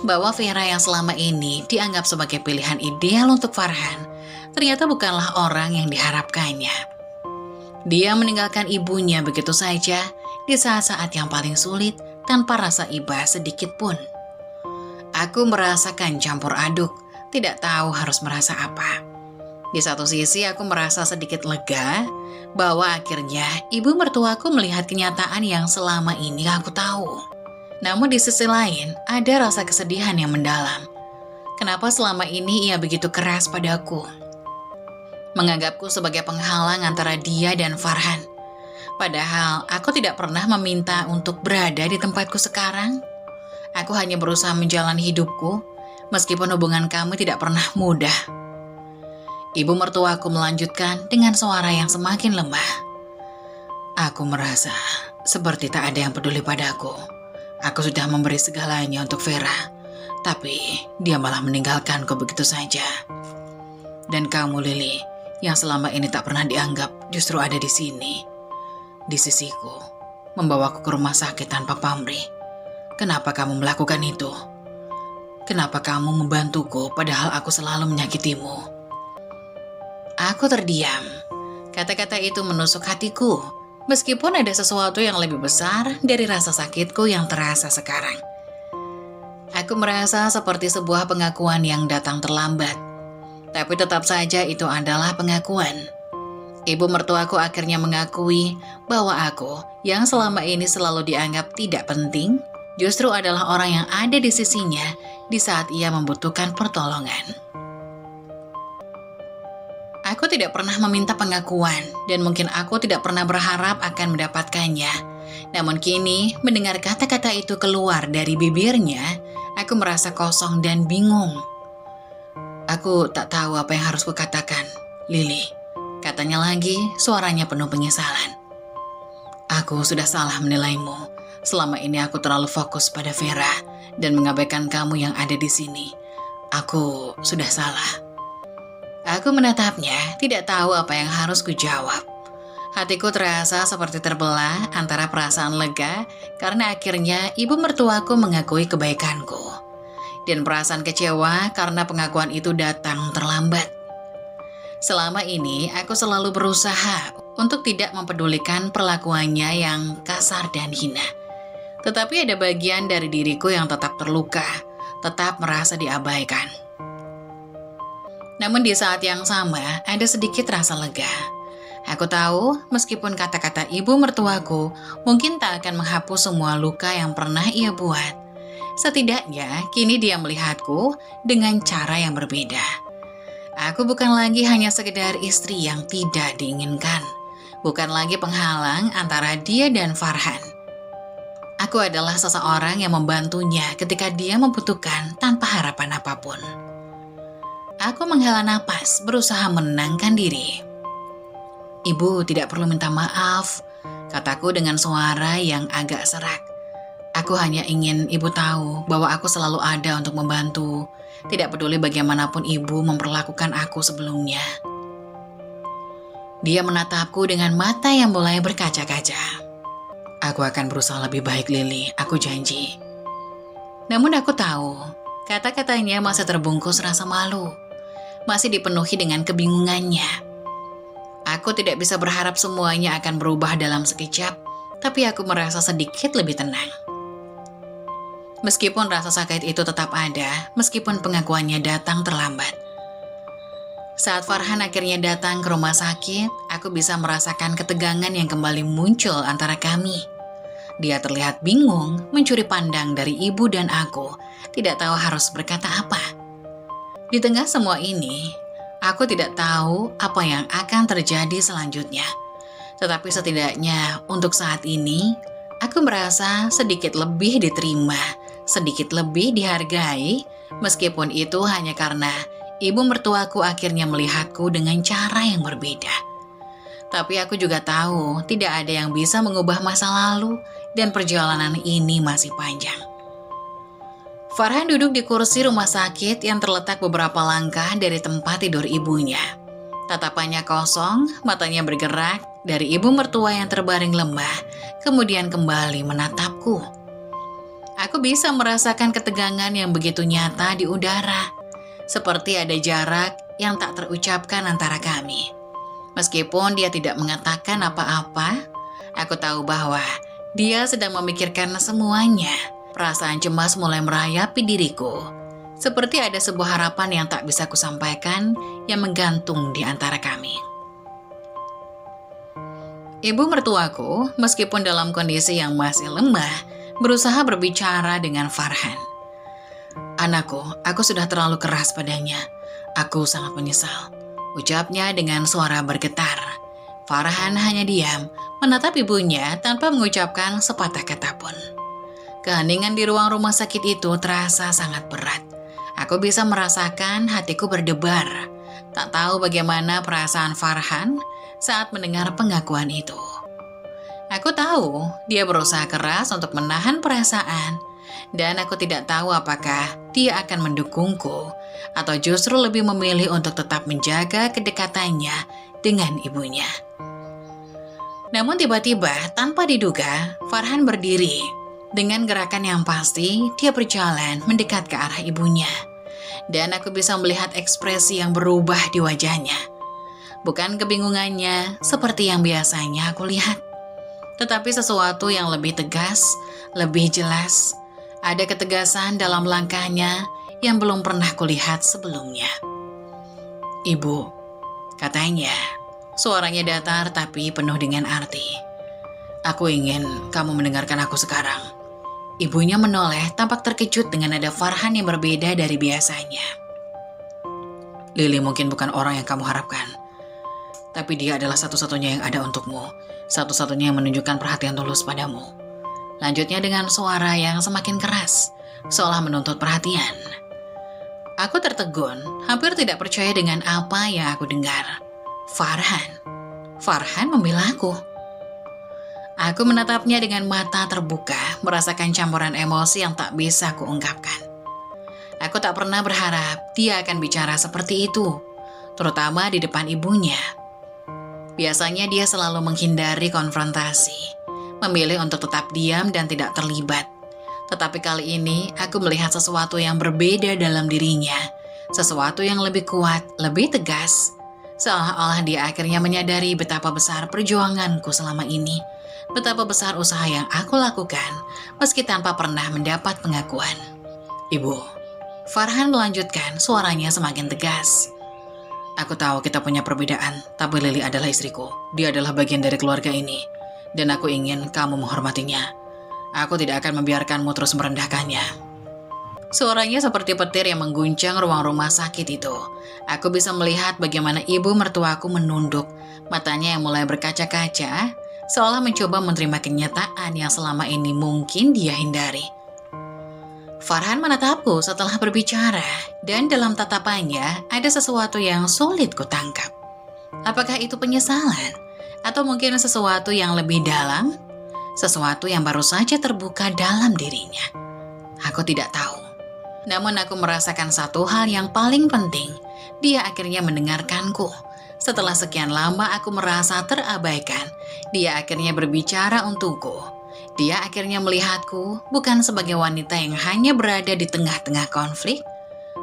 Speaker 1: bahwa Vera yang selama ini dianggap sebagai pilihan ideal untuk Farhan, ternyata bukanlah orang yang diharapkannya. Dia meninggalkan ibunya begitu saja di saat-saat yang paling sulit tanpa rasa iba sedikit pun. Aku merasakan campur aduk, tidak tahu harus merasa apa. Di satu sisi aku merasa sedikit lega bahwa akhirnya ibu mertuaku melihat kenyataan yang selama ini aku tahu. Namun di sisi lain ada rasa kesedihan yang mendalam. Kenapa selama ini ia begitu keras padaku? Menganggapku sebagai penghalang antara dia dan Farhan. Padahal aku tidak pernah meminta untuk berada di tempatku sekarang. Aku hanya berusaha menjalani hidupku, meskipun hubungan kami tidak pernah mudah. Ibu mertuaku melanjutkan dengan suara yang semakin lemah. Aku merasa seperti tak ada yang peduli padaku. Aku sudah memberi segalanya untuk Vera, tapi dia malah meninggalkanku begitu saja. Dan kamu, Lily, yang selama ini tak pernah dianggap, justru ada di sini, di sisiku, membawaku ke rumah sakit tanpa pamrih. Kenapa kamu melakukan itu? Kenapa kamu membantuku padahal aku selalu menyakitimu? Aku terdiam. Kata-kata itu menusuk hatiku, meskipun ada sesuatu yang lebih besar dari rasa sakitku yang terasa sekarang. Aku merasa seperti sebuah pengakuan yang datang terlambat. Tapi tetap saja itu adalah pengakuan. Ibu mertuaku akhirnya mengakui bahwa aku yang selama ini selalu dianggap tidak penting, justru adalah orang yang ada di sisinya di saat ia membutuhkan pertolongan. Aku tidak pernah meminta pengakuan dan mungkin aku tidak pernah berharap akan mendapatkannya. Namun kini, mendengar kata-kata itu keluar dari bibirnya, aku merasa kosong dan bingung. Aku tak tahu apa yang harus kukatakan, Lily. Katanya lagi, suaranya penuh penyesalan. Aku sudah salah menilaimu. Selama ini aku terlalu fokus pada Vera dan mengabaikan kamu yang ada di sini. Aku sudah salah. Aku menatapnya, tidak tahu apa yang harus kujawab. Hatiku terasa seperti terbelah antara perasaan lega karena akhirnya ibu mertuaku mengakui kebaikanku, dan perasaan kecewa karena pengakuan itu datang terlambat. Selama ini, aku selalu berusaha untuk tidak mempedulikan perlakuannya yang kasar dan hina. Tetapi ada bagian dari diriku yang tetap terluka, tetap merasa diabaikan. Namun di saat yang sama, ada sedikit rasa lega. Aku tahu, meskipun kata-kata ibu mertuaku mungkin tak akan menghapus semua luka yang pernah ia buat, setidaknya kini dia melihatku dengan cara yang berbeda. Aku bukan lagi hanya sekedar istri yang tidak diinginkan, bukan lagi penghalang antara dia dan Farhan. Aku adalah seseorang yang membantunya ketika dia membutuhkan tanpa harapan apapun. Aku menghela napas, berusaha menenangkan diri. Ibu tidak perlu minta maaf, kataku dengan suara yang agak serak. Aku hanya ingin ibu tahu bahwa aku selalu ada untuk membantu, tidak peduli bagaimanapun ibu memperlakukan aku sebelumnya. Dia menatapku dengan mata yang mulai berkaca-kaca. Aku akan berusaha lebih baik, Lily, aku janji. Namun aku tahu, kata-katanya masih terbungkus rasa malu, masih dipenuhi dengan kebingungannya. Aku tidak bisa berharap semuanya akan berubah dalam sekejap, tapi aku merasa sedikit lebih tenang. Meskipun rasa sakit itu tetap ada, meskipun pengakuannya datang terlambat. Saat Farhan akhirnya datang ke rumah sakit, aku bisa merasakan ketegangan yang kembali muncul antara kami. Dia terlihat bingung, mencuri pandang dari ibu dan aku, tidak tahu harus berkata apa. Di tengah semua ini, aku tidak tahu apa yang akan terjadi selanjutnya. Tetapi setidaknya untuk saat ini, aku merasa sedikit lebih diterima, sedikit lebih dihargai, meskipun itu hanya karena ibu mertuaku akhirnya melihatku dengan cara yang berbeda. Tapi aku juga tahu tidak ada yang bisa mengubah masa lalu dan perjalanan ini masih panjang. Farhan duduk di kursi rumah sakit yang terletak beberapa langkah dari tempat tidur ibunya. Tatapannya kosong, matanya bergerak dari ibu mertua yang terbaring lemah, kemudian kembali menatapku. Aku bisa merasakan ketegangan yang begitu nyata di udara, seperti ada jarak yang tak terucapkan antara kami. Meskipun dia tidak mengatakan apa-apa, aku tahu bahwa dia sedang memikirkan semuanya. Perasaan cemas mulai merayapi diriku, seperti ada sebuah harapan yang tak bisa kusampaikan yang menggantung di antara kami. Ibu mertuaku, meskipun dalam kondisi yang masih lemah, berusaha berbicara dengan Farhan. "Anakku, aku sudah terlalu keras padanya. Aku sangat menyesal," ucapnya dengan suara bergetar. Farhan hanya diam, menatap ibunya tanpa mengucapkan sepatah kata pun. Keheningan di ruang rumah sakit itu terasa sangat berat. Aku bisa merasakan hatiku berdebar. Tak tahu bagaimana perasaan Farhan saat mendengar pengakuan itu. Aku tahu dia berusaha keras untuk menahan perasaan, dan aku tidak tahu apakah dia akan mendukungku atau justru lebih memilih untuk tetap menjaga kedekatannya dengan ibunya. Namun tiba-tiba, tanpa diduga, Farhan berdiri. Dengan gerakan yang pasti, dia berjalan mendekat ke arah ibunya. Dan aku bisa melihat ekspresi yang berubah di wajahnya. Bukan kebingungannya seperti yang biasanya aku lihat, tetapi sesuatu yang lebih tegas, lebih jelas. Ada ketegasan dalam langkahnya yang belum pernah kulihat sebelumnya. "Ibu," katanya. Suaranya datar tapi penuh dengan arti. "Aku ingin kamu mendengarkan aku sekarang." Ibunya menoleh, tampak terkejut dengan nada Farhan yang berbeda dari biasanya. "Lili mungkin bukan orang yang kamu harapkan, tapi dia adalah satu-satunya yang ada untukmu, satu-satunya yang menunjukkan perhatian tulus padamu." Lanjutnya dengan suara yang semakin keras, seolah menuntut perhatian. Aku tertegun, hampir tidak percaya dengan apa yang aku dengar. Farhan membela aku. Aku menatapnya dengan mata terbuka, merasakan campuran emosi yang tak bisa kuungkapkan. Aku tak pernah berharap dia akan bicara seperti itu, terutama di depan ibunya. Biasanya dia selalu menghindari konfrontasi, memilih untuk tetap diam dan tidak terlibat. Tetapi kali ini aku melihat sesuatu yang berbeda dalam dirinya, sesuatu yang lebih kuat, lebih tegas. Seolah-olah dia akhirnya menyadari betapa besar perjuanganku selama ini, betapa besar usaha yang aku lakukan, meski tanpa pernah mendapat pengakuan. "Ibu," Farhan melanjutkan, suaranya semakin tegas. "Aku tahu kita punya perbedaan, tapi Lili adalah istriku. Dia adalah bagian dari keluarga ini, dan aku ingin kamu menghormatinya. Aku tidak akan membiarkanmu terus merendahkannya." Suaranya seperti petir yang mengguncang ruang rumah sakit itu. Aku bisa melihat bagaimana ibu mertuaku menunduk, matanya yang mulai berkaca-kaca, seolah mencoba menerima kenyataan yang selama ini mungkin dia hindari. Farhan menatapku setelah berbicara, dan dalam tatapannya ada sesuatu yang sulit kutangkap. Apakah itu penyesalan? Atau mungkin sesuatu yang lebih dalam? Sesuatu yang baru saja terbuka dalam dirinya? Aku tidak tahu. Namun aku merasakan satu hal yang paling penting. Dia akhirnya mendengarkanku. Setelah sekian lama aku merasa terabaikan, dia akhirnya berbicara untukku. Dia akhirnya melihatku bukan sebagai wanita yang hanya berada di tengah-tengah konflik,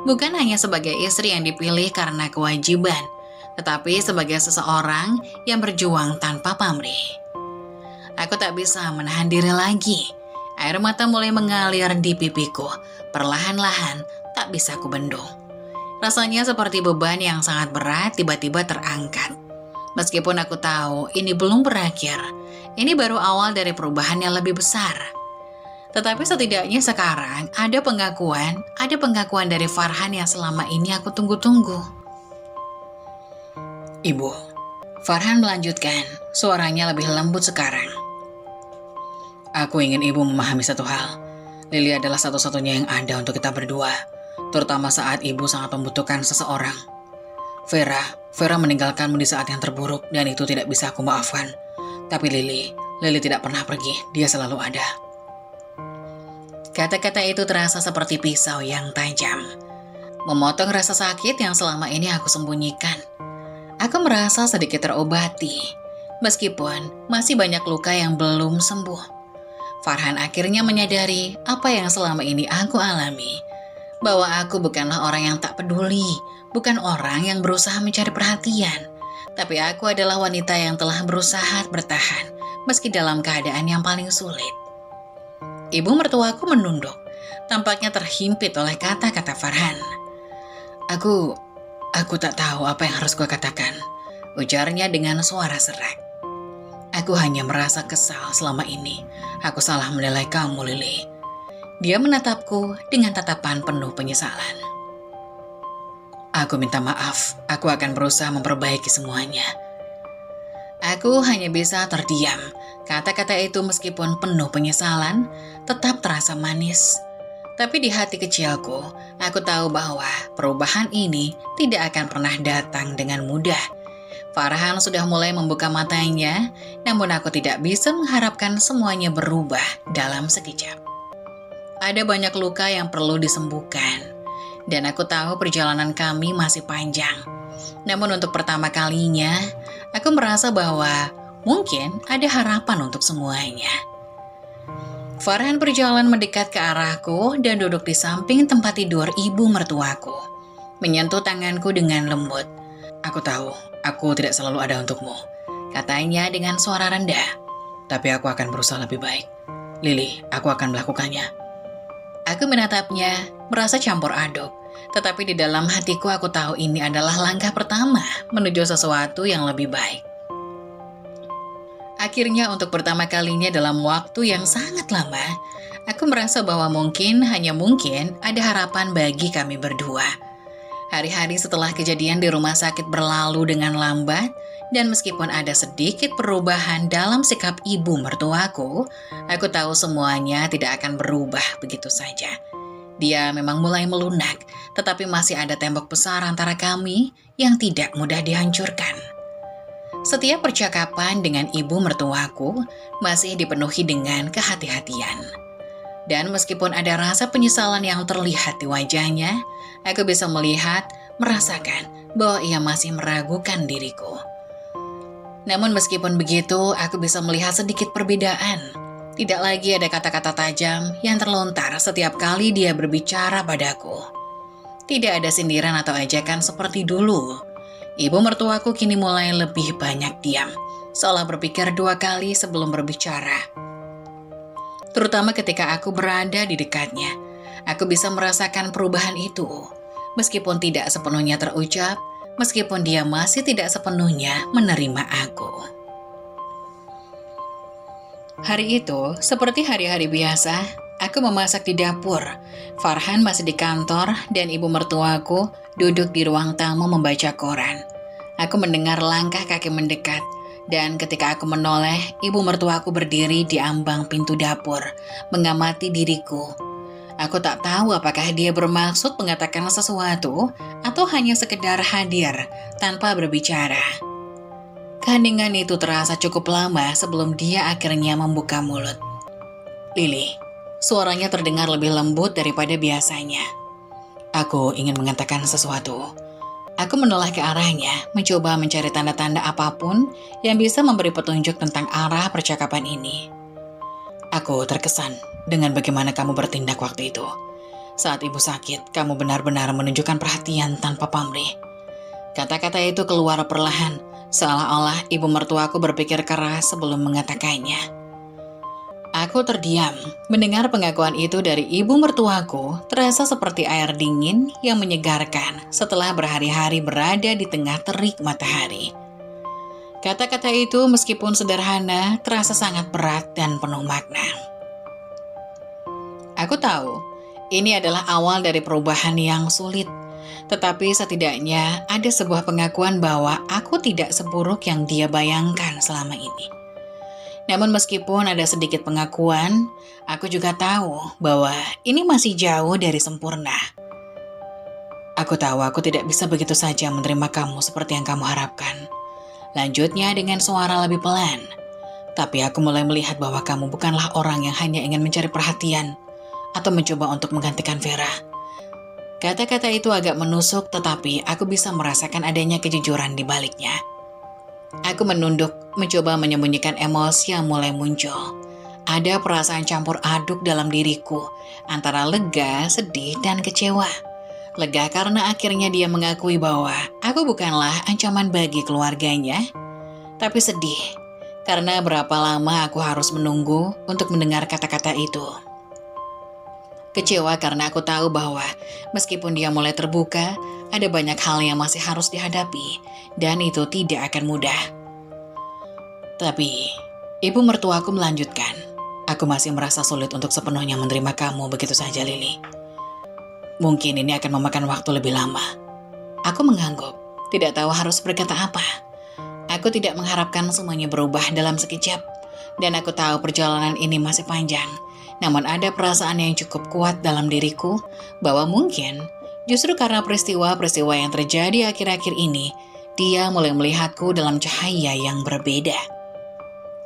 Speaker 1: bukan hanya sebagai istri yang dipilih karena kewajiban, tetapi sebagai seseorang yang berjuang tanpa pamrih. Aku tak bisa menahan diri lagi. Air mata mulai mengalir di pipiku, perlahan-lahan tak bisa kubendung. Rasanya seperti beban yang sangat berat tiba-tiba terangkat. Meskipun aku tahu ini belum berakhir, ini baru awal dari perubahan yang lebih besar. Tetapi setidaknya sekarang ada pengakuan dari Farhan yang selama ini aku tunggu-tunggu. Ibu, Farhan melanjutkan, suaranya lebih lembut sekarang. Aku ingin ibu memahami satu hal. Lily adalah satu-satunya yang ada untuk kita berdua, terutama saat ibu sangat membutuhkan seseorang. Vera meninggalkanmu di saat yang terburuk dan itu tidak bisa aku maafkan. Tapi Lily tidak pernah pergi, dia selalu ada. Kata-kata itu terasa seperti pisau yang tajam, memotong rasa sakit yang selama ini aku sembunyikan. Aku merasa sedikit terobati, meskipun masih banyak luka yang belum sembuh. Farhan akhirnya menyadari apa yang selama ini aku alami, bahwa aku bukanlah orang yang tak peduli, bukan orang yang berusaha mencari perhatian, tapi aku adalah wanita yang telah berusaha bertahan, meski dalam keadaan yang paling sulit. Ibu mertuaku menunduk, tampaknya terhimpit oleh kata-kata Farhan. Aku tak tahu apa yang harus gue katakan, ujarnya dengan suara serak. Aku hanya merasa kesal selama ini. Aku salah menilai kamu, Lily. Dia menatapku dengan tatapan penuh penyesalan. Aku minta maaf, aku akan berusaha memperbaiki semuanya. Aku hanya bisa terdiam. Kata-kata itu meskipun penuh penyesalan, tetap terasa manis. Tapi di hati kecilku, aku tahu bahwa perubahan ini tidak akan pernah datang dengan mudah. Farhan sudah mulai membuka matanya, namun aku tidak bisa mengharapkan semuanya berubah dalam sekejap. Ada banyak luka yang perlu disembuhkan, dan aku tahu perjalanan kami masih panjang. Namun untuk pertama kalinya, aku merasa bahwa mungkin ada harapan untuk semuanya. Farhan berjalan mendekat ke arahku dan duduk di samping tempat tidur ibu mertuaku, menyentuh tanganku dengan lembut. Aku tahu, aku tidak selalu ada untukmu, katanya dengan suara rendah. Tapi aku akan berusaha lebih baik. Lily, aku akan melakukannya. Aku menatapnya, merasa campur aduk. Tetapi di dalam hatiku aku tahu ini adalah langkah pertama menuju sesuatu yang lebih baik. Akhirnya untuk pertama kalinya dalam waktu yang sangat lama, aku merasa bahwa hanya mungkin ada harapan bagi kami berdua. Hari-hari setelah kejadian di rumah sakit berlalu dengan lambat, dan meskipun ada sedikit perubahan dalam sikap ibu mertuaku, aku tahu semuanya tidak akan berubah begitu saja. Dia memang mulai melunak, tetapi masih ada tembok besar antara kami yang tidak mudah dihancurkan. Setiap percakapan dengan ibu mertuaku masih dipenuhi dengan kehati-hatian. Dan meskipun ada rasa penyesalan yang terlihat di wajahnya, aku bisa merasakan bahwa ia masih meragukan diriku. Namun meskipun begitu, aku bisa melihat sedikit perbedaan. Tidak lagi ada kata-kata tajam yang terlontar setiap kali dia berbicara padaku. Tidak ada sindiran atau ejekan seperti dulu. Ibu mertuaku kini mulai lebih banyak diam, seolah berpikir 2 kali sebelum berbicara. Terutama ketika aku berada di dekatnya, aku bisa merasakan perubahan itu. Meskipun tidak sepenuhnya terucap, meskipun dia masih tidak sepenuhnya menerima aku. Hari itu, seperti hari-hari biasa, aku memasak di dapur. Farhan masih di kantor dan ibu mertuaku duduk di ruang tamu membaca koran. Aku mendengar langkah kaki mendekat, dan ketika aku menoleh, ibu mertuaku berdiri di ambang pintu dapur, mengamati diriku. Aku tak tahu apakah dia bermaksud mengatakan sesuatu atau hanya sekedar hadir tanpa berbicara. Keheningan itu terasa cukup lama sebelum dia akhirnya membuka mulut. Lily, suaranya terdengar lebih lembut daripada biasanya. Aku ingin mengatakan sesuatu. Aku menoleh ke arahnya, mencoba mencari tanda-tanda apapun yang bisa memberi petunjuk tentang arah percakapan ini. Aku terkesan dengan bagaimana kamu bertindak waktu itu. Saat ibu sakit, kamu benar-benar menunjukkan perhatian tanpa pamrih. Kata-kata itu keluar perlahan, seolah-olah ibu mertuaku berpikir keras sebelum mengatakannya. Aku terdiam. Mendengar pengakuan itu dari ibu mertuaku, terasa seperti air dingin yang menyegarkan setelah berhari-hari berada di tengah terik matahari. Kata-kata itu meskipun sederhana, terasa sangat berat dan penuh makna. Aku tahu, ini adalah awal dari perubahan yang sulit. Tetapi setidaknya ada sebuah pengakuan bahwa aku tidak seburuk yang dia bayangkan selama ini. Namun meskipun ada sedikit pengakuan, aku juga tahu bahwa ini masih jauh dari sempurna. Aku tahu aku tidak bisa begitu saja menerima kamu seperti yang kamu harapkan. Lanjutnya dengan suara lebih pelan. Tapi aku mulai melihat bahwa kamu bukanlah orang yang hanya ingin mencari perhatian atau mencoba untuk menggantikan Vera. Kata-kata itu agak menusuk, tetapi aku bisa merasakan adanya kejujuran di baliknya. Aku menunduk, mencoba menyembunyikan emosi yang mulai muncul. Ada perasaan campur aduk dalam diriku, antara lega, sedih, dan kecewa. Lega karena akhirnya dia mengakui bahwa aku bukanlah ancaman bagi keluarganya, tapi sedih karena berapa lama aku harus menunggu untuk mendengar kata-kata itu. Kecewa karena aku tahu bahwa meskipun dia mulai terbuka, ada banyak hal yang masih harus dihadapi, dan itu tidak akan mudah. Tapi, ibu mertuaku melanjutkan, aku masih merasa sulit untuk sepenuhnya menerima kamu begitu saja, Lily. Mungkin ini akan memakan waktu lebih lama. Aku mengangguk, tidak tahu harus berkata apa. Aku tidak mengharapkan semuanya berubah dalam sekejap, dan aku tahu perjalanan ini masih panjang. Namun ada perasaan yang cukup kuat dalam diriku bahwa mungkin justru karena peristiwa-peristiwa yang terjadi akhir-akhir ini, dia mulai melihatku dalam cahaya yang berbeda.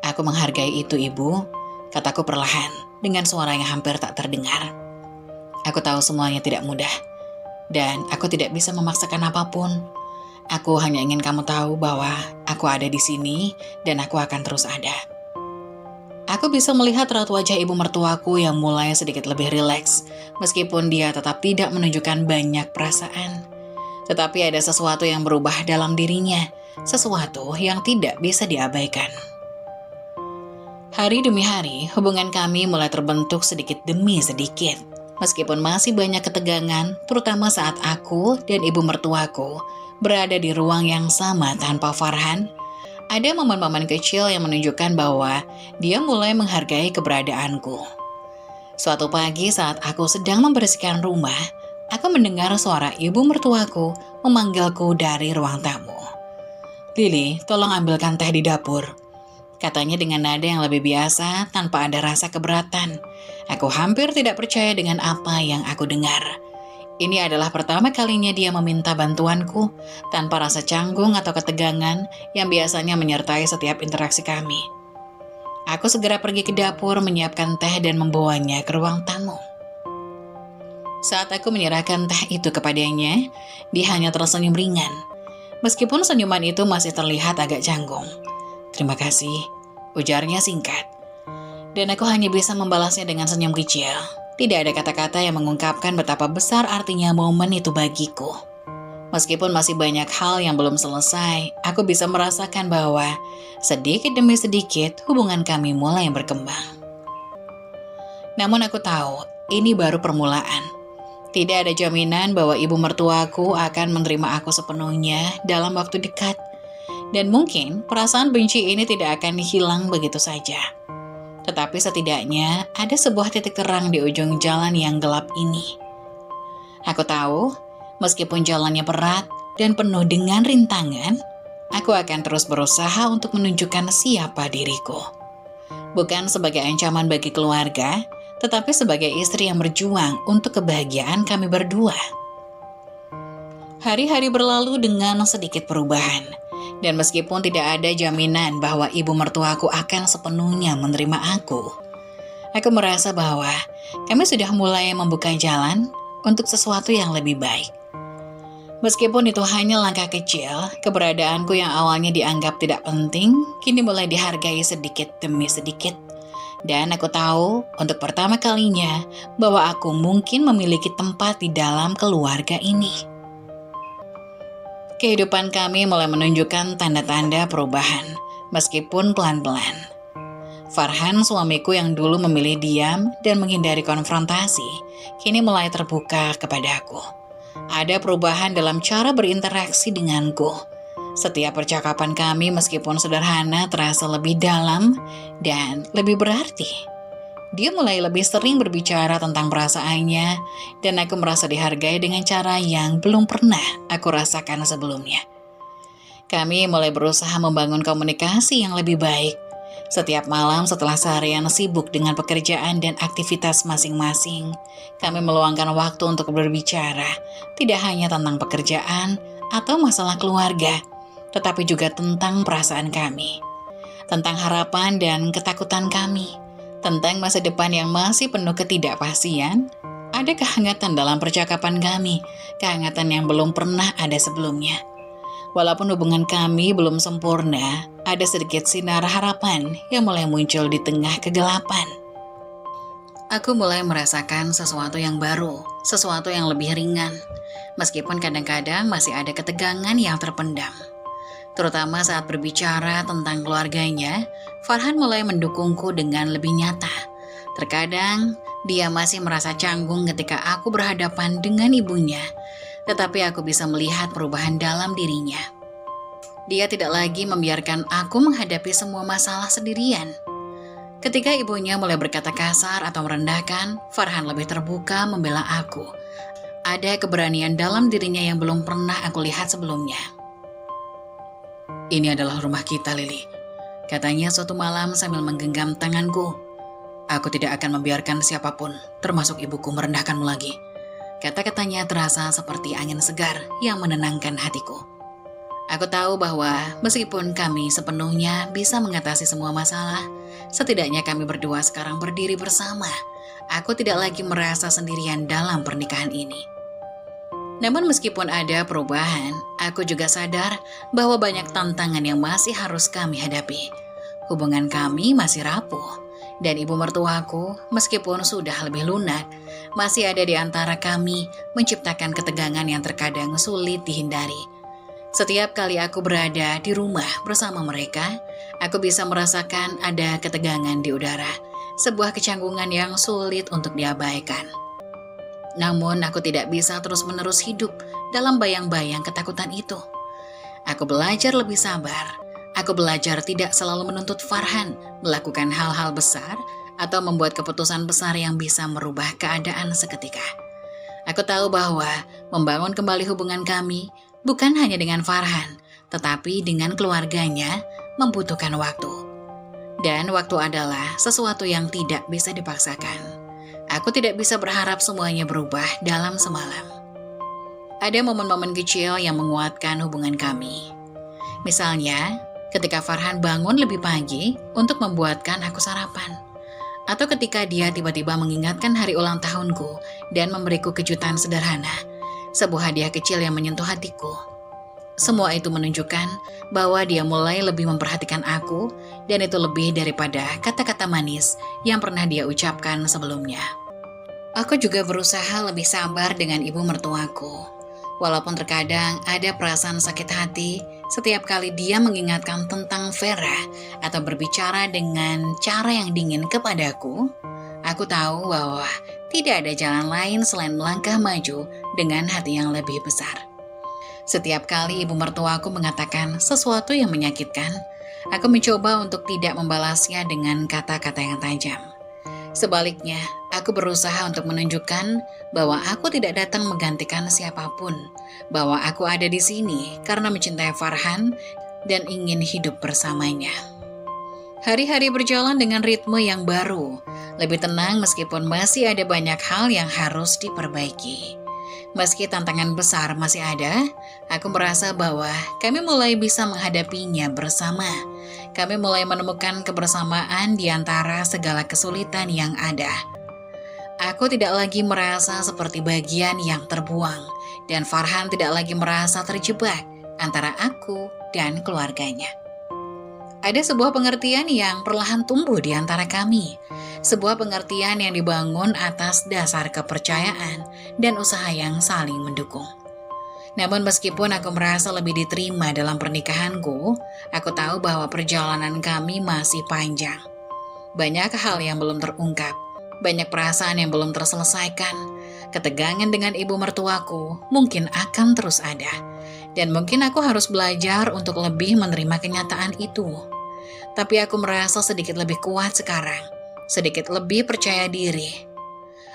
Speaker 1: Aku menghargai itu, Ibu, kataku perlahan dengan suara yang hampir tak terdengar. Aku tahu semuanya tidak mudah, dan aku tidak bisa memaksakan apapun. Aku hanya ingin kamu tahu bahwa aku ada di sini dan aku akan terus ada. Aku bisa melihat raut wajah ibu mertuaku yang mulai sedikit lebih rileks, meskipun dia tetap tidak menunjukkan banyak perasaan. Tetapi ada sesuatu yang berubah dalam dirinya, sesuatu yang tidak bisa diabaikan. Hari demi hari, hubungan kami mulai terbentuk sedikit demi sedikit. Meskipun masih banyak ketegangan, terutama saat aku dan ibu mertuaku berada di ruang yang sama tanpa Farhan, ada momen-momen kecil yang menunjukkan bahwa dia mulai menghargai keberadaanku. Suatu pagi saat aku sedang membersihkan rumah, aku mendengar suara ibu mertuaku memanggilku dari ruang tamu. "Lily, tolong ambilkan teh di dapur," katanya dengan nada yang lebih biasa tanpa ada rasa keberatan. Aku hampir tidak percaya dengan apa yang aku dengar. Ini adalah pertama kalinya dia meminta bantuanku tanpa rasa canggung atau ketegangan yang biasanya menyertai setiap interaksi kami. Aku segera pergi ke dapur menyiapkan teh dan membawanya ke ruang tamu. Saat aku menyerahkan teh itu kepadanya, dia hanya tersenyum ringan. Meskipun senyuman itu masih terlihat agak canggung. "Terima kasih," ujarnya singkat. Dan aku hanya bisa membalasnya dengan senyum kecil. Tidak ada kata-kata yang mengungkapkan betapa besar artinya momen itu bagiku. Meskipun masih banyak hal yang belum selesai, aku bisa merasakan bahwa sedikit demi sedikit hubungan kami mulai berkembang. Namun aku tahu, ini baru permulaan. Tidak ada jaminan bahwa ibu mertuaku akan menerima aku sepenuhnya dalam waktu dekat. Dan mungkin perasaan benci ini tidak akan hilang begitu saja. Tetapi setidaknya ada sebuah titik terang di ujung jalan yang gelap ini. Aku tahu, meskipun jalannya berat dan penuh dengan rintangan, aku akan terus berusaha untuk menunjukkan siapa diriku. Bukan sebagai ancaman bagi keluarga, tetapi sebagai istri yang berjuang untuk kebahagiaan kami berdua. Hari-hari berlalu dengan sedikit perubahan. Dan meskipun tidak ada jaminan bahwa ibu mertuaku akan sepenuhnya menerima aku merasa bahwa kami sudah mulai membuka jalan untuk sesuatu yang lebih baik. Meskipun itu hanya langkah kecil, keberadaanku yang awalnya dianggap tidak penting, kini mulai dihargai sedikit demi sedikit. Dan aku tahu untuk pertama kalinya bahwa aku mungkin memiliki tempat di dalam keluarga ini. Kehidupan kami mulai menunjukkan tanda-tanda perubahan, meskipun pelan-pelan. Farhan, suamiku yang dulu memilih diam dan menghindari konfrontasi, kini mulai terbuka kepadaku. Ada perubahan dalam cara berinteraksi denganku. Setiap percakapan kami meskipun sederhana terasa lebih dalam dan lebih berarti. Dia mulai lebih sering berbicara tentang perasaannya dan aku merasa dihargai dengan cara yang belum pernah aku rasakan sebelumnya. Kami mulai berusaha membangun komunikasi yang lebih baik. Setiap malam setelah seharian sibuk dengan pekerjaan dan aktivitas masing-masing, kami meluangkan waktu untuk berbicara, tidak hanya tentang pekerjaan atau masalah keluarga, tetapi juga tentang perasaan kami, tentang harapan dan ketakutan kami, tentang masa depan yang masih penuh ketidakpastian. Ada kehangatan dalam percakapan kami, kehangatan yang belum pernah ada sebelumnya. Walaupun hubungan kami belum sempurna, ada sedikit sinar harapan yang mulai muncul di tengah kegelapan. Aku mulai merasakan sesuatu yang baru, sesuatu yang lebih ringan, meskipun kadang-kadang masih ada ketegangan yang terpendam. Terutama saat berbicara tentang keluarganya, Farhan mulai mendukungku dengan lebih nyata. Terkadang, dia masih merasa canggung ketika aku berhadapan dengan ibunya, tetapi aku bisa melihat perubahan dalam dirinya. Dia tidak lagi membiarkan aku menghadapi semua masalah sendirian. Ketika ibunya mulai berkata kasar atau merendahkan, Farhan lebih terbuka membela aku. Ada keberanian dalam dirinya yang belum pernah aku lihat sebelumnya. "Ini adalah rumah kita, Lili," katanya suatu malam sambil menggenggam tanganku. "Aku tidak akan membiarkan siapapun, termasuk ibuku, merendahkanmu lagi." Kata-katanya terasa seperti angin segar yang menenangkan hatiku. Aku tahu bahwa meskipun kami sepenuhnya bisa mengatasi semua masalah, setidaknya kami berdua sekarang berdiri bersama. Aku tidak lagi merasa sendirian dalam pernikahan ini. Namun meskipun ada perubahan, aku juga sadar bahwa banyak tantangan yang masih harus kami hadapi. Hubungan kami masih rapuh, dan ibu mertuaku meskipun sudah lebih lunak, masih ada di antara kami menciptakan ketegangan yang terkadang sulit dihindari. Setiap kali aku berada di rumah bersama mereka, aku bisa merasakan ada ketegangan di udara, sebuah kecanggungan yang sulit untuk diabaikan. Namun aku tidak bisa terus-menerus hidup dalam bayang-bayang ketakutan itu. Aku belajar lebih sabar. Aku belajar tidak selalu menuntut Farhan melakukan hal-hal besar atau membuat keputusan besar yang bisa merubah keadaan seketika. Aku tahu bahwa membangun kembali hubungan kami bukan hanya dengan Farhan, tetapi dengan keluarganya membutuhkan waktu. Dan waktu adalah sesuatu yang tidak bisa dipaksakan. Aku tidak bisa berharap semuanya berubah dalam semalam. Ada momen-momen kecil yang menguatkan hubungan kami. Misalnya, ketika Farhan bangun lebih pagi untuk membuatkan aku sarapan. Atau ketika dia tiba-tiba mengingatkan hari ulang tahunku dan memberiku kejutan sederhana, sebuah hadiah kecil yang menyentuh hatiku. Semua itu menunjukkan bahwa dia mulai lebih memperhatikan aku, dan itu lebih daripada kata-kata manis yang pernah dia ucapkan sebelumnya. Aku juga berusaha lebih sabar dengan ibu mertuaku. Walaupun terkadang ada perasaan sakit hati setiap kali dia mengingatkan tentang Vera atau berbicara dengan cara yang dingin kepadaku, aku tahu bahwa tidak ada jalan lain selain melangkah maju dengan hati yang lebih besar. Setiap kali ibu mertuaku mengatakan sesuatu yang menyakitkan, aku mencoba untuk tidak membalasnya dengan kata-kata yang tajam. Sebaliknya, aku berusaha untuk menunjukkan bahwa aku tidak datang menggantikan siapapun, bahwa aku ada di sini karena mencintai Farhan dan ingin hidup bersamanya. Hari-hari berjalan dengan ritme yang baru, lebih tenang meskipun masih ada banyak hal yang harus diperbaiki. Meski tantangan besar masih ada, aku merasa bahwa kami mulai bisa menghadapinya bersama. Kami mulai menemukan kebersamaan di antara segala kesulitan yang ada. Aku tidak lagi merasa seperti bagian yang terbuang, dan Farhan tidak lagi merasa terjebak antara aku dan keluarganya. Ada sebuah pengertian yang perlahan tumbuh di antara kami. Sebuah pengertian yang dibangun atas dasar kepercayaan dan usaha yang saling mendukung. Namun meskipun aku merasa lebih diterima dalam pernikahanku, aku tahu bahwa perjalanan kami masih panjang. Banyak hal yang belum terungkap, banyak perasaan yang belum terselesaikan. Ketegangan dengan ibu mertuaku mungkin akan terus ada. Dan mungkin aku harus belajar untuk lebih menerima kenyataan itu. Tapi aku merasa sedikit lebih kuat sekarang, sedikit lebih percaya diri.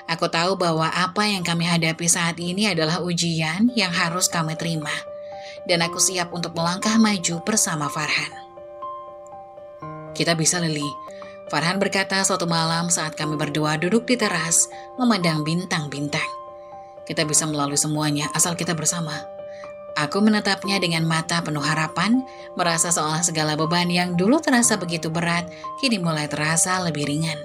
Speaker 1: Aku tahu bahwa apa yang kami hadapi saat ini adalah ujian yang harus kami terima. Dan aku siap untuk melangkah maju bersama Farhan. Kita bisa, Lili. Farhan berkata suatu malam saat kami berdua duduk di teras memandang bintang-bintang. Kita bisa melalui semuanya asal kita bersama. Aku menatapnya dengan mata penuh harapan, merasa seolah segala beban yang dulu terasa begitu berat, kini mulai terasa lebih ringan.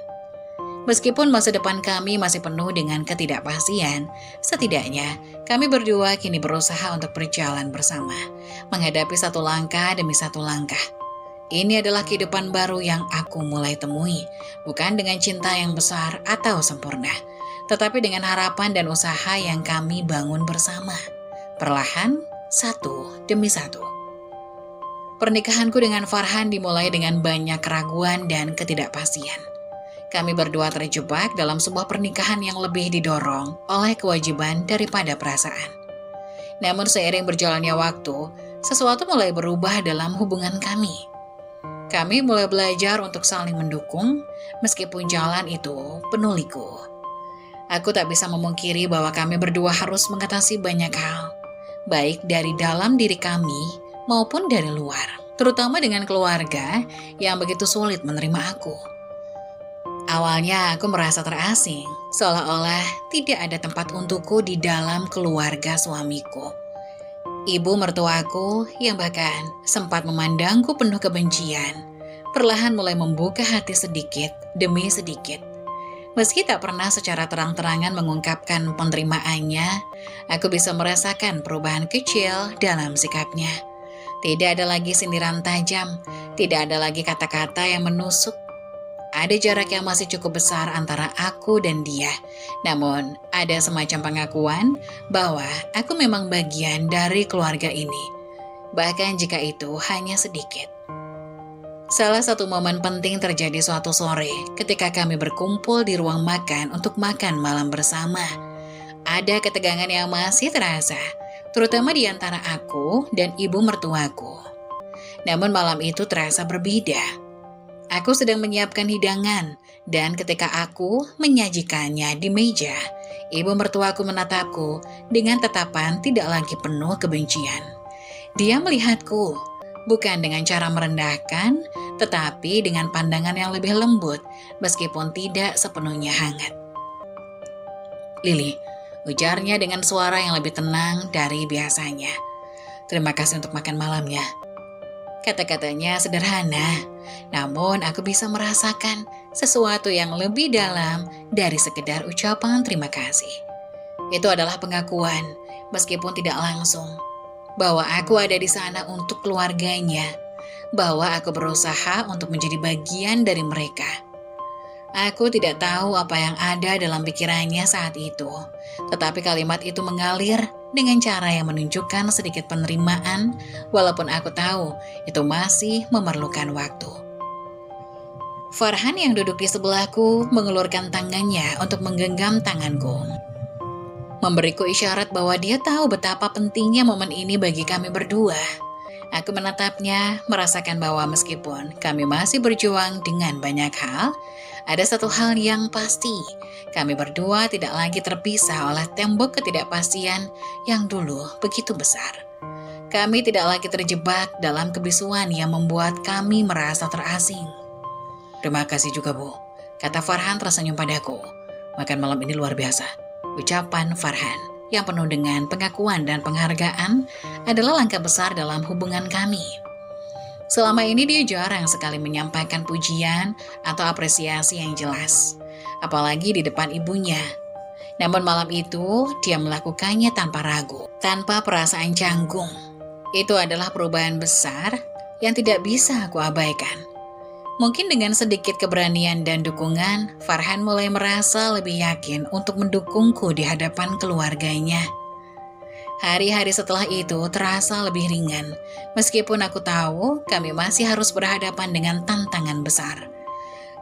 Speaker 1: Meskipun masa depan kami masih penuh dengan ketidakpastian, setidaknya kami berdua kini berusaha untuk berjalan bersama, menghadapi satu langkah demi satu langkah. Ini adalah kehidupan baru yang aku mulai temui, bukan dengan cinta yang besar atau sempurna, tetapi dengan harapan dan usaha yang kami bangun bersama. Perlahan, satu demi satu. Pernikahanku dengan Farhan dimulai dengan banyak keraguan dan ketidakpastian. Kami berdua terjebak dalam sebuah pernikahan yang lebih didorong oleh kewajiban daripada perasaan. Namun seiring berjalannya waktu, sesuatu mulai berubah dalam hubungan kami. Kami mulai belajar untuk saling mendukung, meskipun jalan itu penuh liku. Aku tak bisa memungkiri bahwa kami berdua harus mengatasi banyak hal, baik dari dalam diri kami maupun dari luar, terutama dengan keluarga yang begitu sulit menerima aku. Awalnya aku merasa terasing, seolah-olah tidak ada tempat untukku di dalam keluarga suamiku. Ibu mertuaku yang bahkan sempat memandangku penuh kebencian, perlahan mulai membuka hati sedikit demi sedikit. Meski tak pernah secara terang-terangan mengungkapkan penerimaannya, aku bisa merasakan perubahan kecil dalam sikapnya. Tidak ada lagi sindiran tajam, tidak ada lagi kata-kata yang menusuk. Ada jarak yang masih cukup besar antara aku dan dia, namun ada semacam pengakuan bahwa aku memang bagian dari keluarga ini, bahkan jika itu hanya sedikit. Salah satu momen penting terjadi suatu sore ketika kami berkumpul di ruang makan untuk makan malam bersama. Ada ketegangan yang masih terasa, terutama di antara aku dan ibu mertuaku. Namun malam itu terasa berbeda. Aku sedang menyiapkan hidangan, dan ketika aku menyajikannya di meja, ibu mertuaku menatapku dengan tatapan tidak lagi penuh kebencian. Dia melihatku, bukan dengan cara merendahkan, tetapi dengan pandangan yang lebih lembut, meskipun tidak sepenuhnya hangat. "Lili," ujarnya dengan suara yang lebih tenang dari biasanya. "Terima kasih untuk makan malamnya." Kata-katanya sederhana, namun aku bisa merasakan sesuatu yang lebih dalam dari sekedar ucapan terima kasih. Itu adalah pengakuan, meskipun tidak langsung, bahwa aku ada di sana untuk keluarganya, bahwa aku berusaha untuk menjadi bagian dari mereka. Aku tidak tahu apa yang ada dalam pikirannya saat itu, tetapi kalimat itu mengalir dengan cara yang menunjukkan sedikit penerimaan, walaupun aku tahu itu masih memerlukan waktu. Farhan yang duduk di sebelahku mengulurkan tangannya untuk menggenggam tanganku, memberiku isyarat bahwa dia tahu betapa pentingnya momen ini bagi kami berdua. Aku menatapnya, merasakan bahwa meskipun kami masih berjuang dengan banyak hal, ada satu hal yang pasti, kami berdua tidak lagi terpisah oleh tembok ketidakpastian yang dulu begitu besar. Kami tidak lagi terjebak dalam kebisuan yang membuat kami merasa terasing. "Terima kasih juga, Bu," kata Farhan tersenyum padaku. "Makan malam ini luar biasa." Ucapan Farhan yang penuh dengan pengakuan dan penghargaan adalah langkah besar dalam hubungan kami. Selama ini dia jarang sekali menyampaikan pujian atau apresiasi yang jelas, apalagi di depan ibunya. Namun malam itu dia melakukannya tanpa ragu, tanpa perasaan canggung. Itu adalah perubahan besar yang tidak bisa aku abaikan. Mungkin dengan sedikit keberanian dan dukungan, Farhan mulai merasa lebih yakin untuk mendukungku di hadapan keluarganya. Hari-hari setelah itu terasa lebih ringan, meskipun aku tahu kami masih harus berhadapan dengan tantangan besar.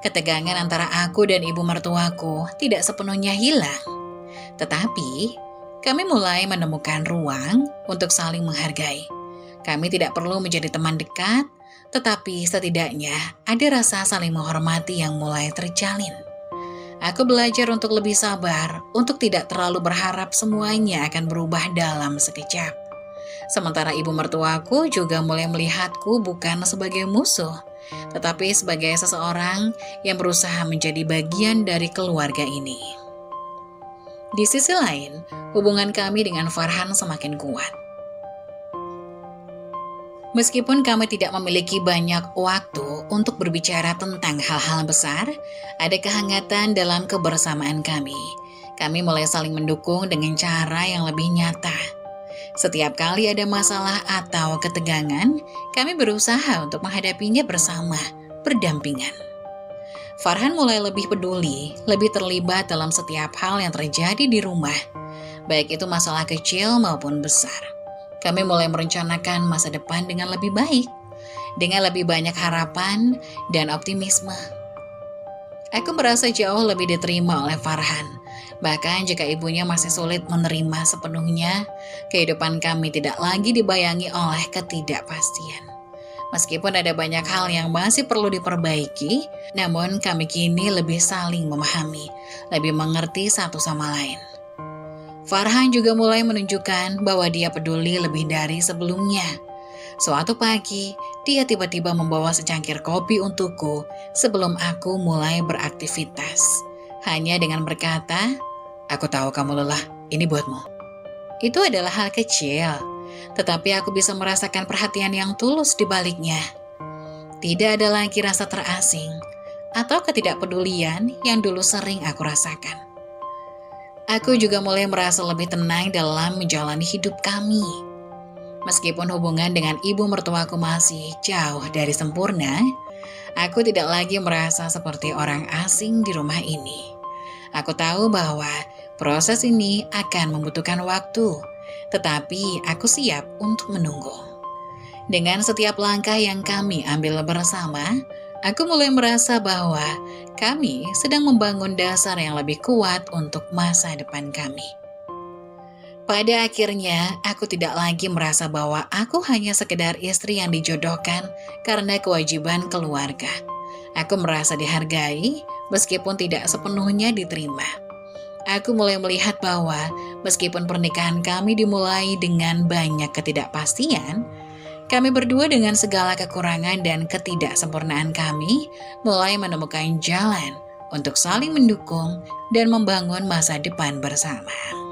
Speaker 1: Ketegangan antara aku dan ibu mertuaku tidak sepenuhnya hilang. Tetapi, kami mulai menemukan ruang untuk saling menghargai. Kami tidak perlu menjadi teman dekat, tetapi setidaknya ada rasa saling menghormati yang mulai terjalin. Aku belajar untuk lebih sabar, untuk tidak terlalu berharap semuanya akan berubah dalam sekejap. Sementara ibu mertuaku juga mulai melihatku bukan sebagai musuh, tetapi sebagai seseorang yang berusaha menjadi bagian dari keluarga ini. Di sisi lain, hubungan kami dengan Farhan semakin kuat. Meskipun kami tidak memiliki banyak waktu untuk berbicara tentang hal-hal besar, ada kehangatan dalam kebersamaan kami. Kami mulai saling mendukung dengan cara yang lebih nyata. Setiap kali ada masalah atau ketegangan, kami berusaha untuk menghadapinya bersama, berdampingan. Farhan mulai lebih peduli, lebih terlibat dalam setiap hal yang terjadi di rumah, baik itu masalah kecil maupun besar. Kami mulai merencanakan masa depan dengan lebih baik, dengan lebih banyak harapan dan optimisme. Aku merasa jauh lebih diterima oleh Farhan. Bahkan jika ibunya masih sulit menerima sepenuhnya, kehidupan kami tidak lagi dibayangi oleh ketidakpastian. Meskipun ada banyak hal yang masih perlu diperbaiki, namun kami kini lebih saling memahami, lebih mengerti satu sama lain. Farhan juga mulai menunjukkan bahwa dia peduli lebih dari sebelumnya. Suatu pagi, dia tiba-tiba membawa secangkir kopi untukku sebelum aku mulai beraktivitas. Hanya dengan berkata, "Aku tahu kamu lelah, ini buatmu." Itu adalah hal kecil, tetapi aku bisa merasakan perhatian yang tulus di baliknya. Tidak ada lagi rasa terasing atau ketidakpedulian yang dulu sering aku rasakan. Aku juga mulai merasa lebih tenang dalam menjalani hidup kami. Meskipun hubungan dengan ibu mertuaku masih jauh dari sempurna, aku tidak lagi merasa seperti orang asing di rumah ini. Aku tahu bahwa proses ini akan membutuhkan waktu, tetapi aku siap untuk menunggu. Dengan setiap langkah yang kami ambil bersama, aku mulai merasa bahwa kami sedang membangun dasar yang lebih kuat untuk masa depan kami. Pada akhirnya, aku tidak lagi merasa bahwa aku hanya sekedar istri yang dijodohkan karena kewajiban keluarga. Aku merasa dihargai meskipun tidak sepenuhnya diterima. Aku mulai melihat bahwa meskipun pernikahan kami dimulai dengan banyak ketidakpastian, kami berdua dengan segala kekurangan dan ketidaksempurnaan kami mulai menemukan jalan untuk saling mendukung dan membangun masa depan bersama.